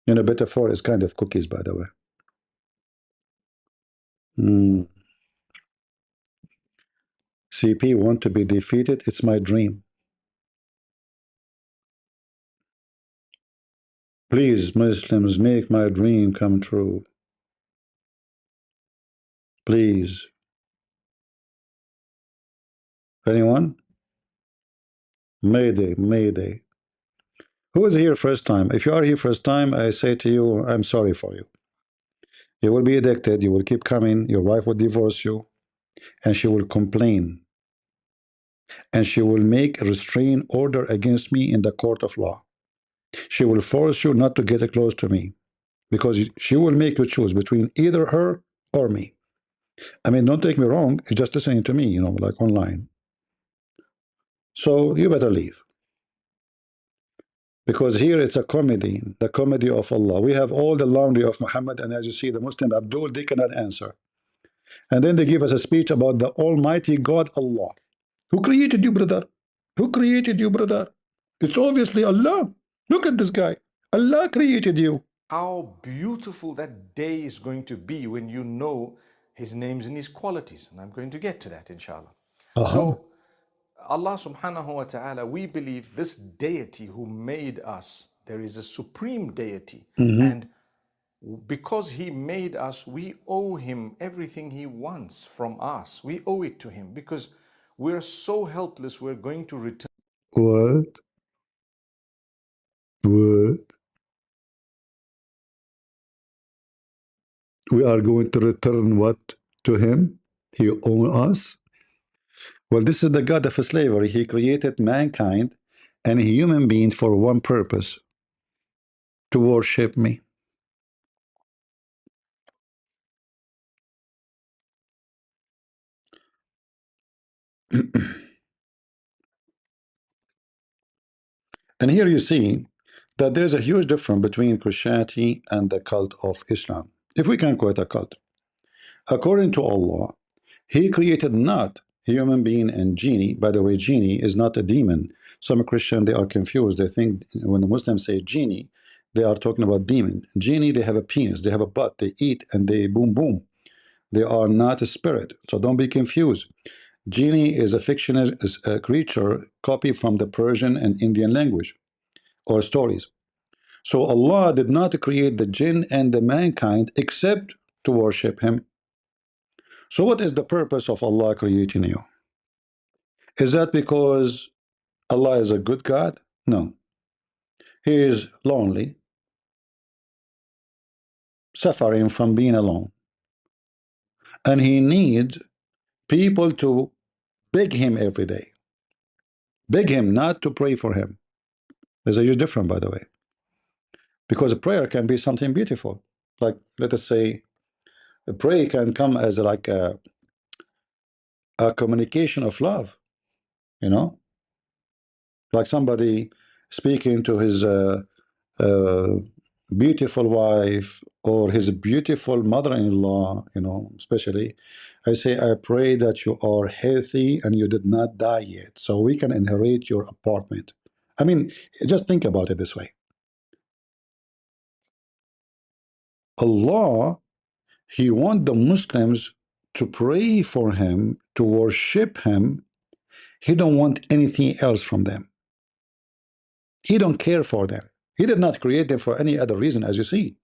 You know, better for is kind of cookies, by the way. CP want to be defeated. It's my dream. Please, Muslims, make my dream come true. Please. Anyone? Mayday, Mayday. Who is here first time? If you are here first time, I say to you, I'm sorry for you. You will be addicted. You will keep coming. Your wife will divorce you. And she will complain. And she will make a restraint order against me in the court of law. She will force you not to get close to me. Because she will make you choose between either her or me. I mean, don't take me wrong. You're just listening to me, you know, like online. So you better leave. Because here it's a comedy, the comedy of Allah. We have all the laundry of Muhammad, and as you see, the Muslim Abdul, they cannot answer. And then they give us a speech about the Almighty God, Allah. Who created you, brother? Who created you, brother? It's obviously Allah. Look at this guy. Allah created you. How beautiful that day is going to be when you know His names and His qualities. And I'm going to get to that, inshallah. So, Allah subhanahu wa ta'ala, we believe this deity who made us, there is a supreme deity. And because He made us, we owe Him everything He wants from us. We owe it to Him because we're so helpless, we're going to return. What? What? We are going to return what to Him? He owns us? Well, this is the God of slavery. He created mankind and a human being for one purpose, to worship me. And here you see that there's a huge difference between Christianity and the cult of Islam, if we can call it a cult. According to Allah, He created not human being and genie. By the way, genie is not a demon. Some Christians, they are confused. They think when the Muslims say genie, they are talking about demon. Genie, they have a penis, they have a butt, they eat, and they boom, boom. They are not a spirit, so don't be confused. Genie is a fictional creature copied from the Persian and Indian language or stories. So Allah did not create the jinn and the mankind except to worship Him. So what is the purpose of Allah creating you? Is that because Allah is a good God? No. He is lonely, suffering from being alone. And He needs people to beg Him every day. Beg Him, not to pray for Him. There's a huge difference, by the way. Because a prayer can be something beautiful. Like, let us say, a prayer can come as like a communication of love, you know? Like somebody speaking to his uh, beautiful wife or his beautiful mother-in-law, you know, especially. I say, I pray that you are healthy and you did not die yet, so we can inherit your apartment. I mean, just think about it this way. Allah, He wants the Muslims to pray for Him, to worship Him. He don't want anything else from them. He don't care for them. He did not create them for any other reason, as you see.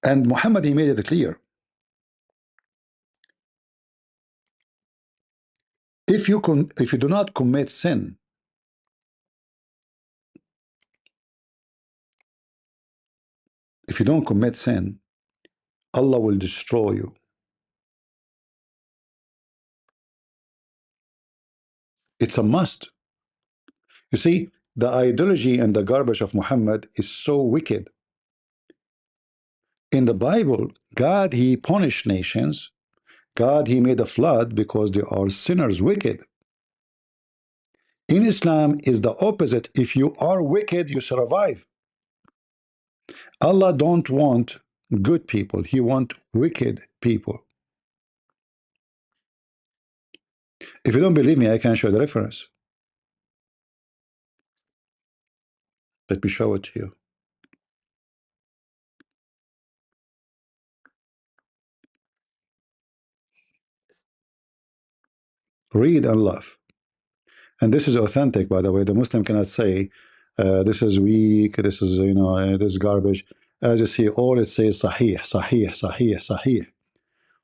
And Muhammad, he made it clear. If you do not commit sin, if you don't commit sin, Allah will destroy you. It's a must. You see, the ideology and the garbage of Muhammad is so wicked. In the Bible, God, He punished nations. God, He made a flood because they are sinners, wicked. In Islam is the opposite. If you are wicked, you survive. Allah don't want good people. He want wicked people. If you don't believe me, I can show the reference. Let me show it to you. Read and laugh. And this is authentic, by the way. The Muslim cannot say this is weak, this is, this is garbage. As you see, all it says sahih, sahih, sahih, sahih.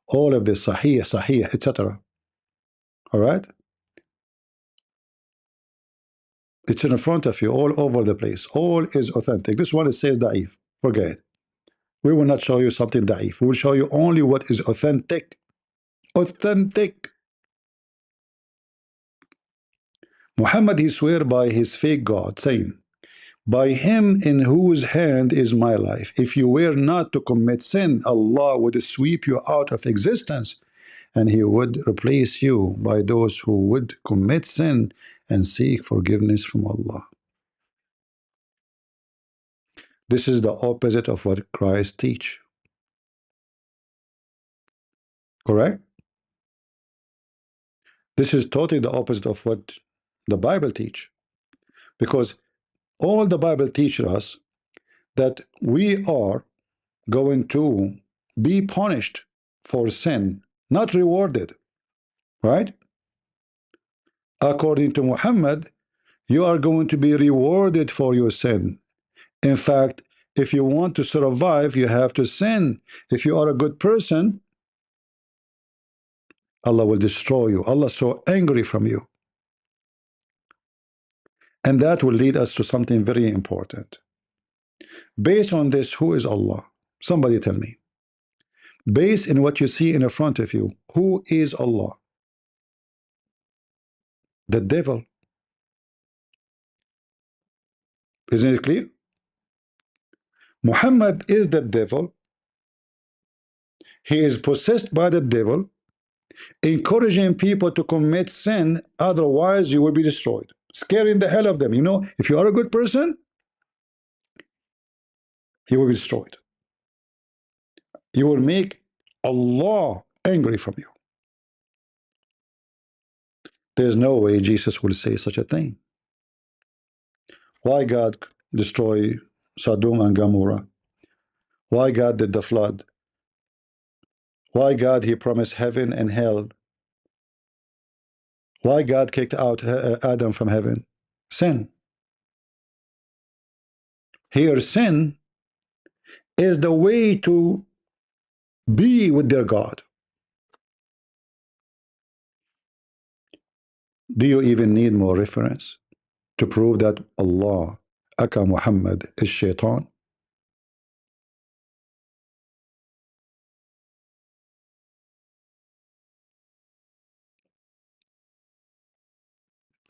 All of this sahih, sahih, etc. All right? It's in front of you, all over the place. All is authentic. This one, it says da'if. Forget it. We will not show you something da'if. We will show you only what is authentic. Authentic. Muhammad, he swear by his fake God, saying, by him in whose hand is my life, if you were not to commit sin, Allah would sweep you out of existence, and He would replace you by those who would commit sin and seek forgiveness from Allah. This is the opposite of what Christ teach. Correct? This is totally the opposite of what the Bible teach. Because all the Bible teaches us that we are going to be punished for sin, not rewarded. Right? According to Muhammad, you are going to be rewarded for your sin. In fact, if you want to survive, you have to sin. If you are a good person, Allah will destroy you. Allah is so angry from you. And that will lead us to something very important. Based on this, who is Allah? Somebody tell me. Based in what you see in front of you, who is Allah? The devil. Isn't it clear? Muhammad is the devil. He is possessed by the devil, encouraging people to commit sin, otherwise you will be destroyed. Scaring the hell of them. If you are a good person, you will be destroyed. You will make Allah angry from you. There's no way Jesus will say such a thing. Why God destroy Sodom and Gomorrah? Why God did the flood? Why God, He promised heaven and hell? Why God kicked out Adam from heaven? Sin. Here, sin is the way to be with their God. Do you even need more reference to prove that Allah, aka Muhammad, is shaitan?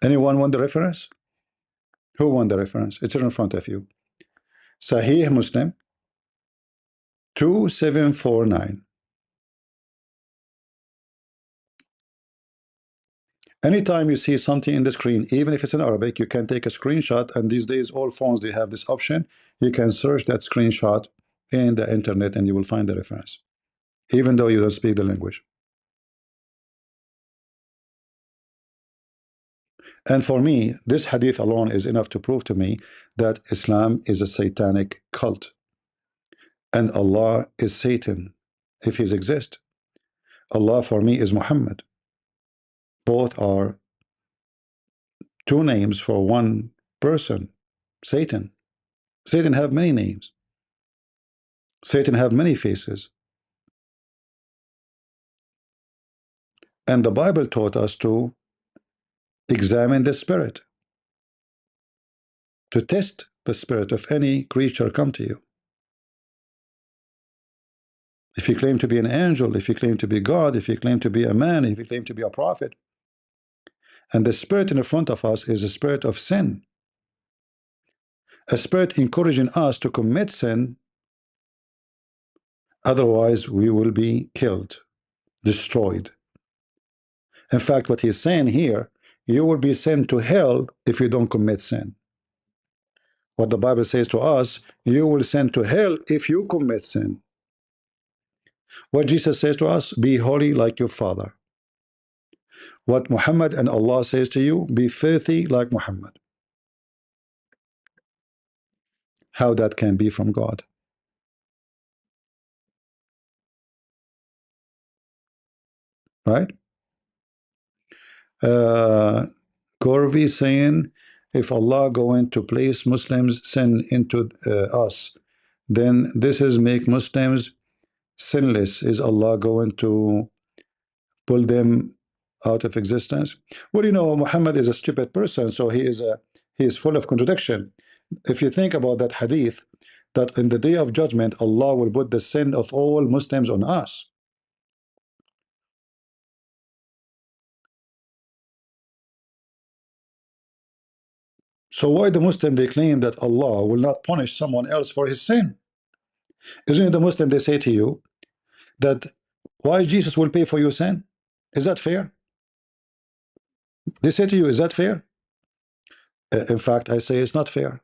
Anyone want the reference? Who want the reference? It's in front of you. Sahih Muslim 2749. Anytime you see something in the screen, even if it's in Arabic, you can take a screenshot, and these days all phones, they have this option. You can search that screenshot in the internet and you will find the reference, even though you don't speak the language. And for me, this hadith alone is enough to prove to me that Islam is a satanic cult. And Allah is Satan, if He exists. Allah for me is Muhammad. Both are two names for one person, Satan. Satan have many names. Satan have many faces. And the Bible taught us to examine the spirit, to test the spirit of any creature come to you. If you claim to be an angel, if you claim to be God, if you claim to be a man, if you claim to be a prophet, and the spirit in front of us is a spirit of sin, a spirit encouraging us to commit sin, otherwise we will be killed, destroyed. In fact, what he's saying here, you will be sent to hell if you don't commit sin. What the Bible says to us, you will send to hell if you commit sin. What Jesus says to us, be holy like your Father. What Muhammad and Allah says to you, be filthy like Muhammad. How that can be from God? Right? Corvi saying, if Allah going to place Muslims sin into us, then this is make Muslims sinless. Is Allah going to pull them out of existence? Well, you know, Muhammad is a stupid person, so he is full of contradiction. If you think about that hadith, that in the day of judgment, Allah will put the sin of all Muslims on us. So why the Muslim they claim that Allah will not punish someone else for his sin? Isn't it the Muslim they say to you that why Jesus will pay for your sin? Is that fair? They say to you, is that fair? In fact, I say it's not fair.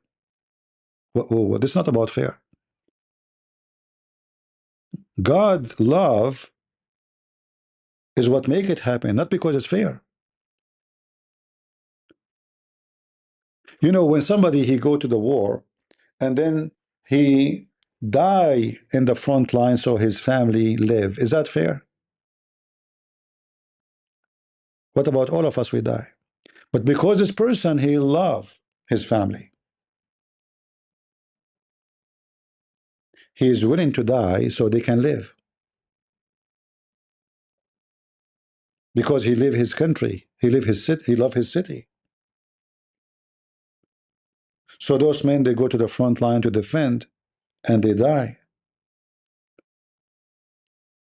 Well, it's not about fair. God love is what make it happen, not because it's fair. You know, when somebody he go to the war and then he die in the front line so his family live, is that fair? What about all of us, we die? But because this person, he love his family, he is willing to die so they can live. Because he live his country, he live his city, he love his city. So those men, they go to the front line to defend and they die.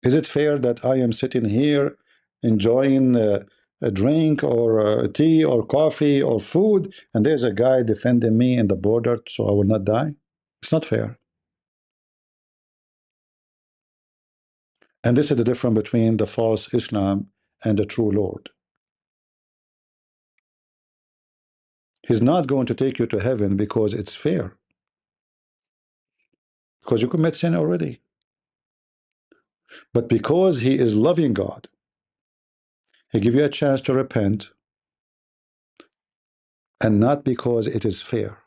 Is it fair that I am sitting here enjoying a drink or tea or coffee or food, and there's a guy defending me in the border so I will not die? It's not fair. And this is the difference between the false Islam and the true Lord. He's not going to take you to heaven because it's fair, because you commit sin already, but because he is loving God, he give you a chance to repent, and not because it is fair.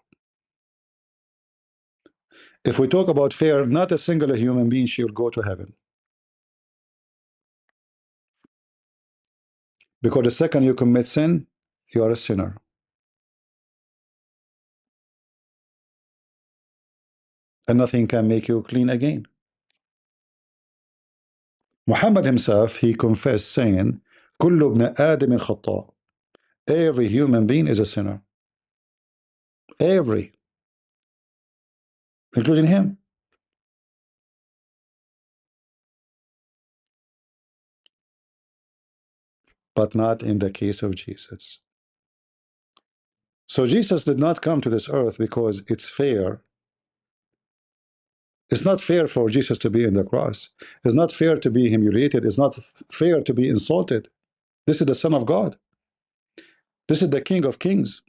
If we talk about fair, not a single human being should go to heaven, because the second you commit sin, you are a sinner. And nothing can make you clean again. Muhammad himself, he confessed saying, كل ابن آدم خطاء. Every human being is a sinner. Every, including him. But not in the case of Jesus. So Jesus did not come to this earth because it's fair. It's not fair for Jesus to be in the cross. It's not fair to be humiliated. It's not fair to be insulted. This is the Son of God. This is the King of Kings.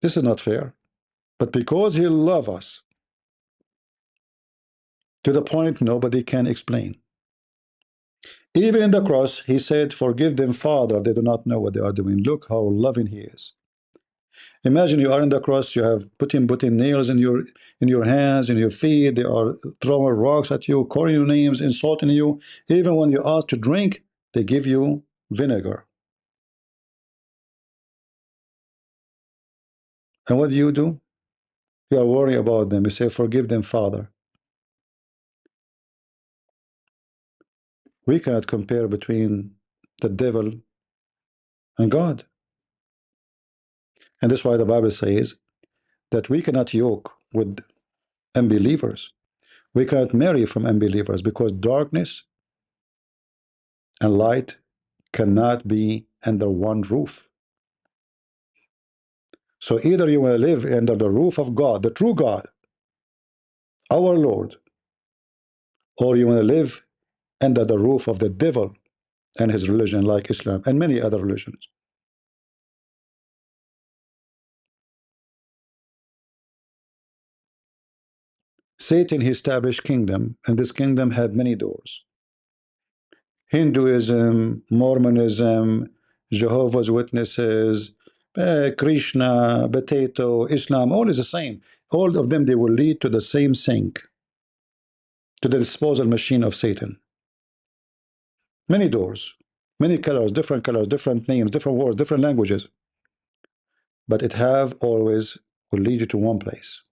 This is not fair. But because he loves us to the point nobody can explain, Even in the cross, he said, forgive them, Father, they do not know what they are doing. Look how loving he is. Imagine you are in the cross, you have putting nails in your hands, in your feet, they are throwing rocks at you, calling your names, insulting you. Even when you ask to drink, they give you vinegar. And what do? You are worried about them. You say, forgive them, Father. We cannot compare between the devil and God. And that's why the Bible says that we cannot yoke with unbelievers. We cannot marry from unbelievers because darkness and light cannot be under one roof. So either you will live under the roof of God, the true God, our Lord, or you will live under the roof of the devil and his religion like Islam and many other religions. Satan he established kingdom, and this kingdom had many doors. Hinduism, Mormonism, Jehovah's Witnesses, Krishna, potato, Islam, all is the same. All of them, they will lead to the same sink, to the disposal machine of Satan. Many doors, many colors, different names, different words, different languages. But it have always will lead you to one place.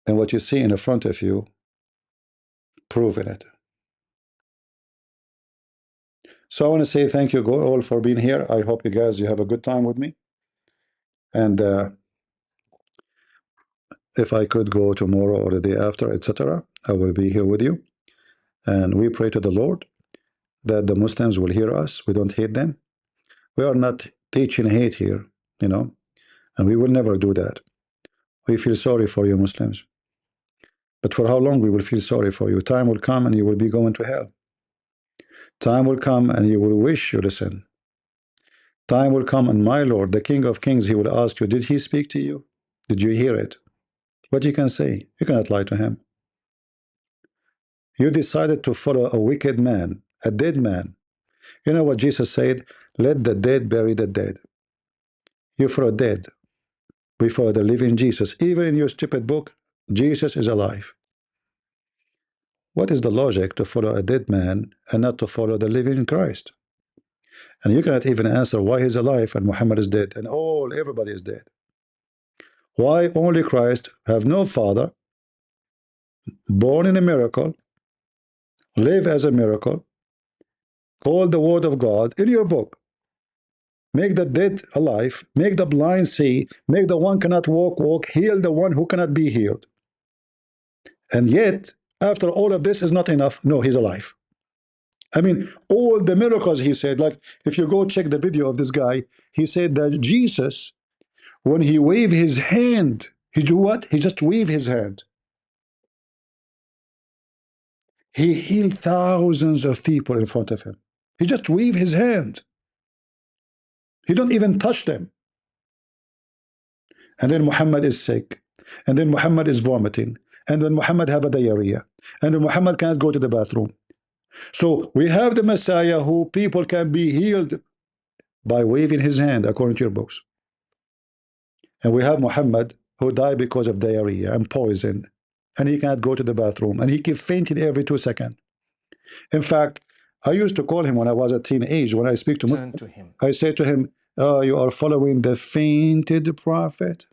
And what you see in the front of you, proving it. So I want to say thank you all for being here. I hope you guys, you have a good time with me. And if I could go tomorrow or the day after, etc., I will be here with you. And we pray to the Lord that the Muslims will hear us. We don't hate them. We are not teaching hate here, you know, and we will never do that. We feel sorry for you Muslims. But for how long we will feel sorry for you? Time will come and you will be going to hell. Time will come and you will wish you listen. Time will come and my Lord, the King of Kings, he will ask you, did he speak to you? Did you hear it? What you can say? You cannot lie to him. You decided to follow a wicked man, a dead man. You know what Jesus said? Let the dead bury the dead. You follow dead. We follow the living Jesus. Even in your stupid book, Jesus is alive. What is the logic to follow a dead man and not to follow the living Christ? And you cannot even answer why he's alive and Muhammad is dead and everybody is dead. Why only Christ have no father, born in a miracle, live as a miracle, called the word of God in your book, make the dead alive, make the blind see, make the one cannot walk, heal the one who cannot be healed. And yet, after all of this is not enough. No, he's alive. I mean, all the miracles he said, like if you go check the video of this guy, he said that Jesus, when he waved his hand, he do what? He just waved his hand. He healed thousands of people in front of him. He just waved his hand. He don't even touch them. And then Muhammad is sick. And then Muhammad is vomiting. And then Muhammad have a diarrhea. And then Muhammad cannot go to the bathroom. So we have the Messiah who people can be healed by waving his hand, according to your books. And we have Muhammad who died because of diarrhea and poison. And he cannot go to the bathroom. And he keeps fainting every 2 seconds. In fact, I used to call him when I was a teenage. When I speak to Muslims, I say to him, oh, you are following the fainted prophet.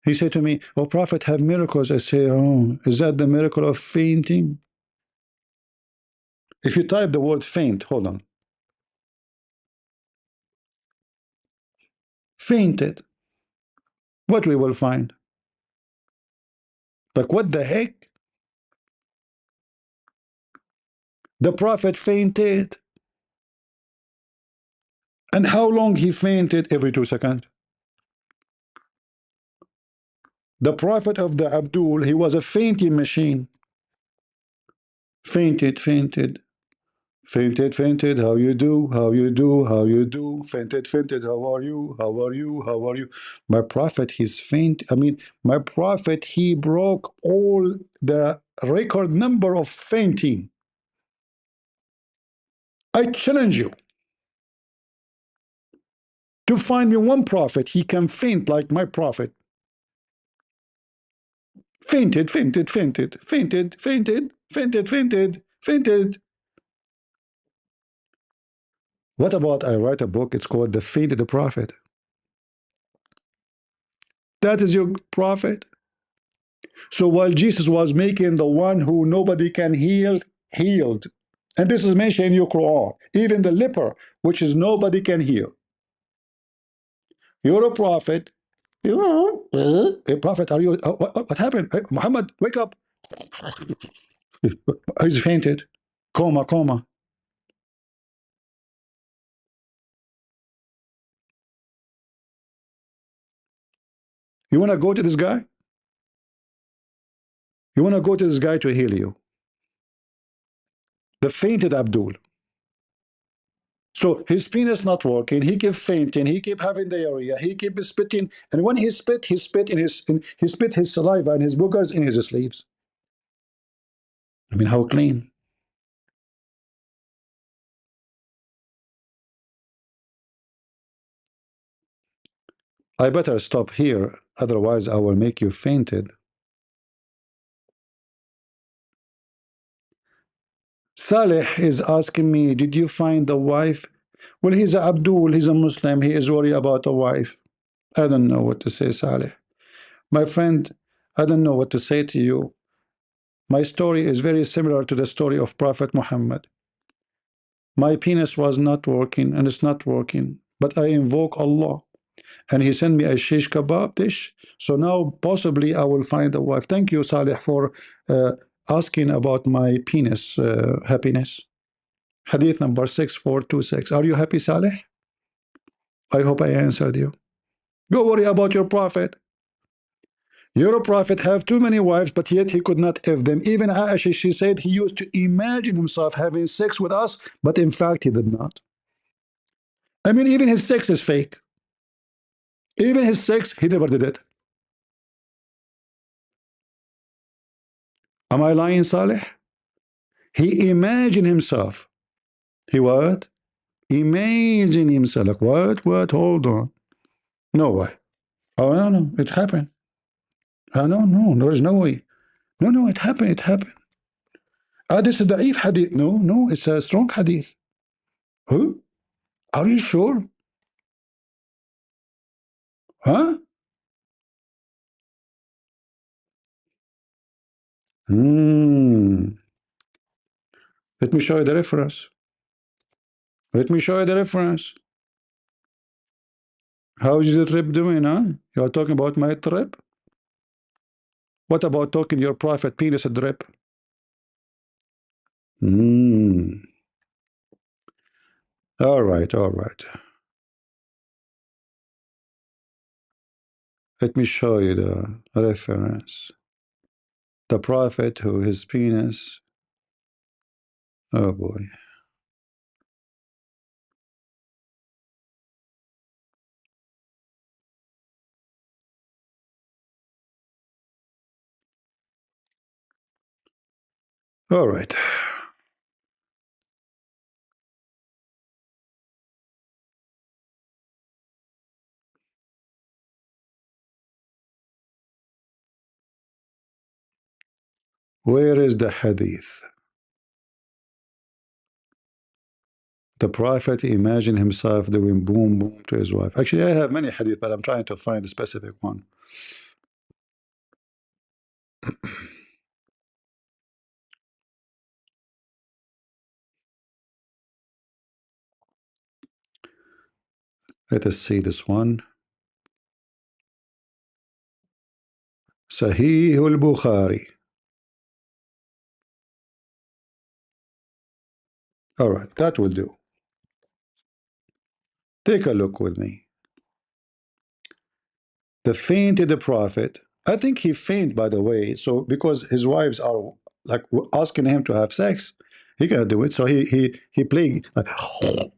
He said to me, oh, prophet have miracles. I say, oh, is that the miracle of fainting? If you type the word faint, hold on. Fainted. What we will find? But what the heck? The prophet fainted. And how long he fainted? Every 2 seconds. The prophet of the Abdul, he was a fainting machine. Fainted, fainted, Fainted, fainted, how you do, how you do, how you do. Fainted, fainted, how are you, how are you, how are you? My prophet, he's faint. I mean, my prophet, he broke all the record number of fainting. I challenge you to find me one prophet, he can faint like my prophet. Fainted, fainted, fainted, fainted, fainted, fainted, fainted, fainted. What about I write a book, it's called The Fainted Prophet. That is your prophet. So while Jesus was making the one who nobody can heal, healed. And this is mentioned in your Quran. Even the leper, which is nobody can heal. You're a prophet. A prophet, are you? What happened? Hey, Muhammad, wake up. He's fainted. Coma, coma. You want to go to this guy? You want to go to this guy to heal you? The fainted Abdul. So his penis not working. He kept fainting. He kept having diarrhea. He kept spitting, and when he spit he spit his saliva and his boogers in his sleeves. I mean, how clean? I better stop here, otherwise I will make you fainted. Saleh is asking me, did you find the wife? Well, he's a Abdul, he's a Muslim, he is worried about a wife. I don't know what to say, Saleh. My friend, I don't know what to say to you. My story is very similar to the story of Prophet Muhammad. My penis was not working, and it's not working, but I invoke Allah, and he sent me a shish kebab dish. So now possibly I will find a wife. Thank you, Saleh, for asking about my penis happiness. Hadith number 6426. Are you happy, Saleh? I hope I answered you. Go worry about your prophet. Your prophet have too many wives, but yet he could not have them. Even Aisha, she said he used to imagine himself having sex with us, but in fact he did not. I mean, even his sex is fake. Even his sex, he never did it. Am I lying, Saleh? He imagined himself. He what? Imagine himself. Like what? What? Hold on. No way. Oh, no, no. It happened. Oh, no, no. There's no way. No, no. It happened. It happened. This is da'if hadith. No, no. It's a strong hadith. Who? Are you sure? Huh? Let me show you the reference. Let me show you the reference. How is the trip doing, huh? You are talking about my trip? What about talking your prophet penis a drip? All right, all right. Let me show you the reference. The prophet who his penis. Oh boy. All right. Where is the hadith? The prophet imagined himself doing boom boom to his wife. Actually, I have many hadith, but I'm trying to find a specific one. Let us see this one. Sahih al-Bukhari. All right, that will do. Take a look with me. The fainted the prophet. I think he fainted, by the way. So because his wives are like asking him to have sex, He can do it. So he played like,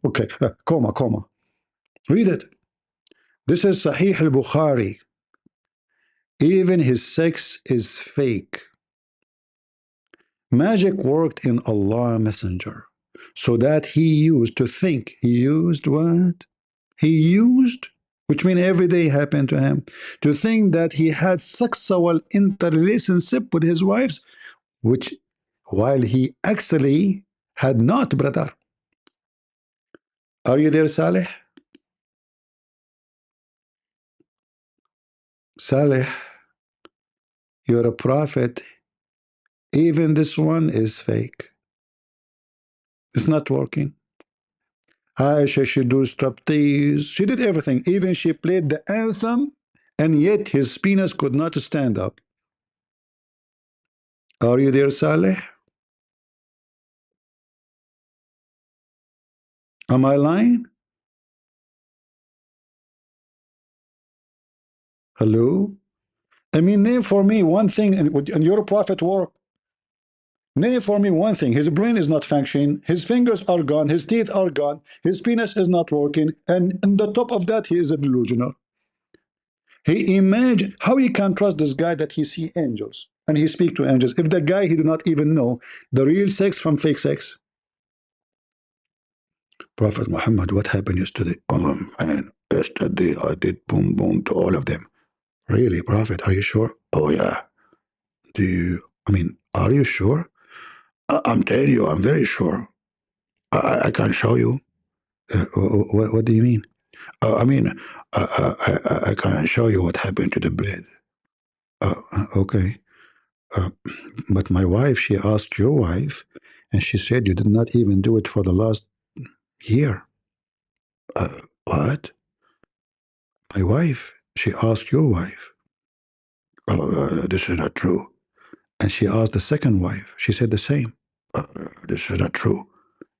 okay, comma. Read it. This is Sahih al-Bukhari. Even his sex is fake. Magic worked in Allah Messenger, so that he used to think. He used what? He used, which means every day happened to him, to think that he had sexual interrelationship with his wives, which while he actually had not, brother. Are you there, Saleh? Saleh, you're a prophet. Even this one is fake. It's not working. Aisha, she do striptease. She did everything. Even she played the anthem, and yet his penis could not stand up. Are you there, Saleh? Am I lying? Hello? I mean, name for me one thing, and your prophet work. Name for me one thing. His brain is not functioning. His fingers are gone. His teeth are gone. His penis is not working. And on the top of that, he is a delusional. He imagine how he can trust this guy that he see angels and he speak to angels. If the guy he do not even know the real sex from fake sex. Prophet Muhammad, what happened yesterday? Oh man, yesterday I did boom boom to all of them. Really, Prophet? Are you sure? Oh yeah. Do you? I mean, are you sure? I'm telling you, I'm very sure. I can show you. What do you mean? I mean, I can show you what happened to the bed. Okay. But my wife, she asked your wife, and she said you did not even do it for the last year. What? My wife, she asked your wife. This is not true. And she asked the second wife. She said the same. This is not true.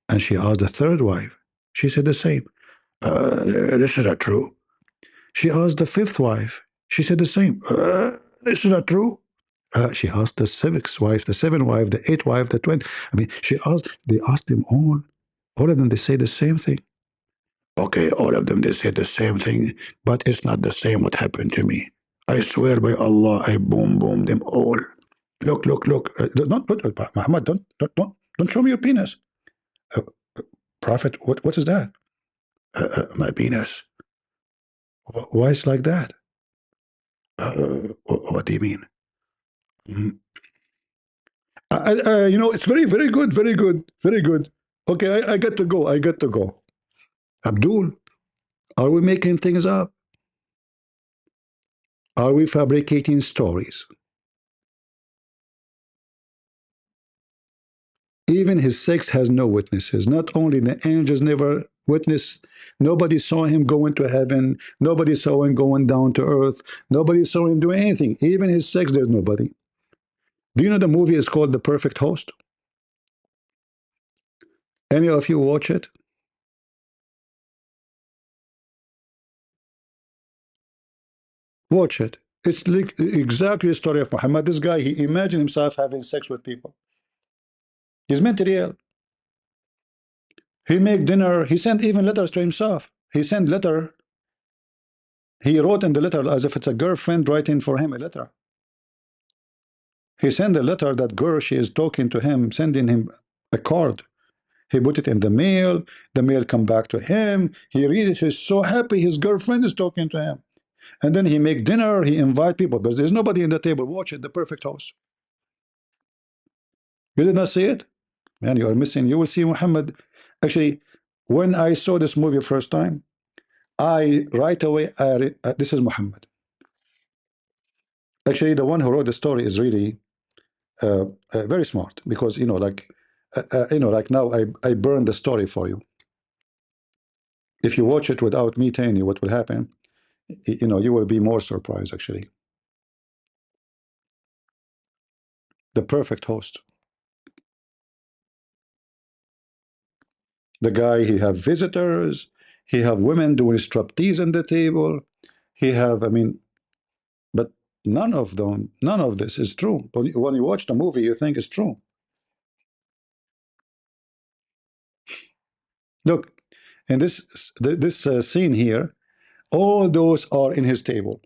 And she asked the third wife. She said the same. This is not true. She asked the fifth wife. She said the same. This is not true. She asked the sixth wife, the seventh wife, the eighth wife, the 20th. I mean, they asked them all. All of them, they say the same thing. Okay, all of them, they say the same thing, but it's not the same what happened to me. I swear by Allah, I boom them all. Look. Muhammad, don't show me your penis. Prophet, what is that? My penis. Why it's like that? What do you mean? It's very good. Okay, I got to go. Abdul, are we making things up? Are we fabricating stories? Even his sex has no witnesses. Not only the angels never witnessed, nobody saw him go into heaven, nobody saw him going down to earth, nobody saw him doing anything. Even his sex, there's nobody. Do you know the movie is called The Perfect Host? Any of you watch it? Watch it. It's like exactly the story of Muhammad. This guy, he imagined himself having sex with people. He's mentally ill. He make dinner. He sent even letters to himself. He sent letter. He wrote in the letter as if it's a girlfriend writing for him a letter. He sent a letter, that girl, she is talking to him, sending him a card. He put it in the mail. The mail come back to him. He read it. He's so happy his girlfriend is talking to him. And then he make dinner. He invite people, but there's nobody in the table. Watch it, The Perfect Host. You did not see it? Man, you are missing. You will see Muhammad. Actually, when I saw this movie first time, I right away, this is Muhammad. Actually, the one who wrote the story is really very smart, because like now I burned the story for you. If you watch it without me telling you what will happen, you will be more surprised. Actually, The Perfect Host. The guy, he have visitors, he have women doing striptease on the table, he have, but none of this is true. But when you watch the movie, you think it's true. Look, in this scene here, all those are in his table,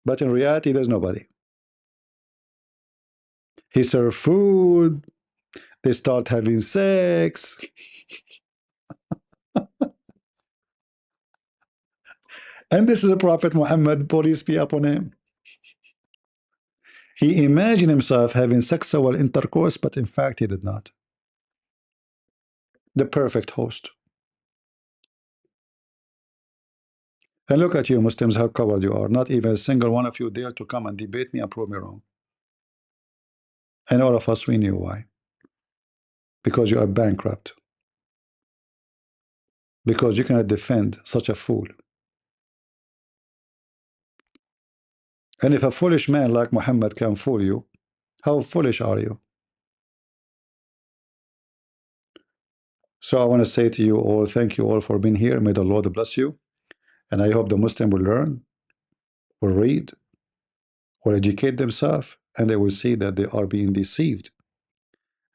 but in reality, there's nobody. He served food. They start having sex. And this is the Prophet Muhammad, peace be upon him. He imagined himself having sexual intercourse, but in fact he did not. The perfect host. And look at you Muslims, how covered you are. Not even a single one of you dare to come and debate me and prove me wrong. And all of us, we knew why. Because you are bankrupt. Because you cannot defend such a fool. And if a foolish man like Muhammad can fool you, how foolish are you? So I want to say to you all, thank you all for being here. May the Lord bless you. And I hope the Muslim will learn, will read, will educate themselves, and they will see that they are being deceived.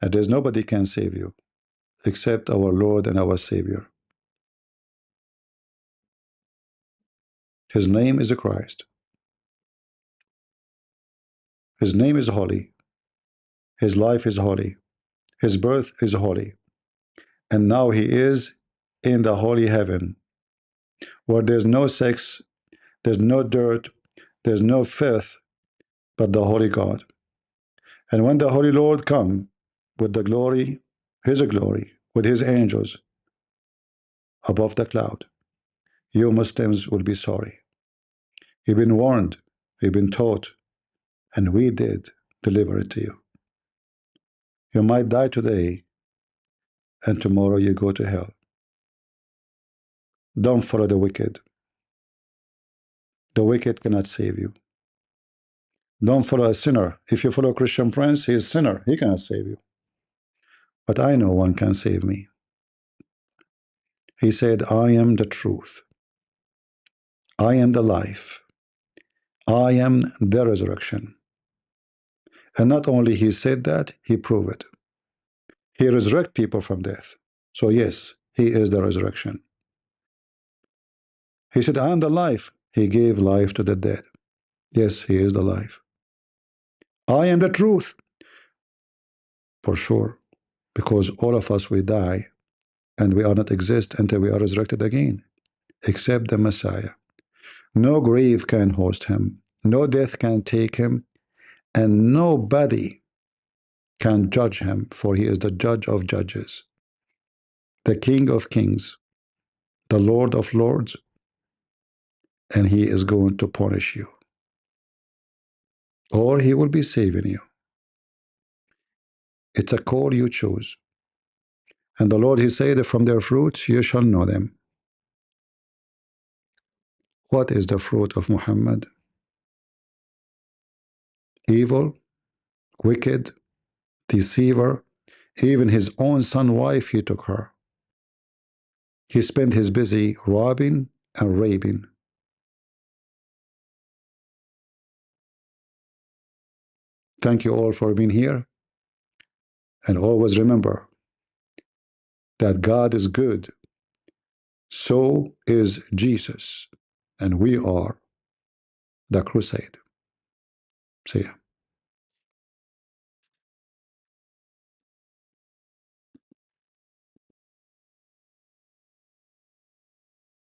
And there's nobody can save you except our Lord and our Savior. His name is Christ. His name is holy. His life is holy. His birth is holy. And now he is in the holy heaven, where there's no sex, there's no dirt, there's no filth, but the holy God. And when the Holy Lord come with the glory, his glory, with his angels above the cloud, you Muslims will be sorry. You've been warned, you've been taught, and we did deliver it to you. You might die today, and tomorrow you go to hell. Don't follow the wicked. The wicked cannot save you. Don't follow a sinner. If you follow a Christian prince, he is a sinner. He cannot save you. But I know one can save me. He said, I am the truth. I am the life. I am the resurrection. And not only he said that, he proved it. He resurrected people from death. So yes, he is the resurrection. He said, I am the life. He gave life to the dead. Yes, he is the life. I am the truth. For sure. Because all of us will die, and we are not exist until we are resurrected again, except the Messiah. No grave can host him. No death can take him. And nobody can judge him, for he is the judge of judges, the King of kings, the Lord of lords, and he is going to punish you. Or he will be saving you. It's a call you choose. And the Lord, he said, from their fruits you shall know them. What is the fruit of Muhammad? Evil, wicked, deceiver. Even his own son wife, he took her. He spent his busy robbing and raping. Thank you all for being here. And always remember that God is good. So is Jesus. And we are the crusade. See ya.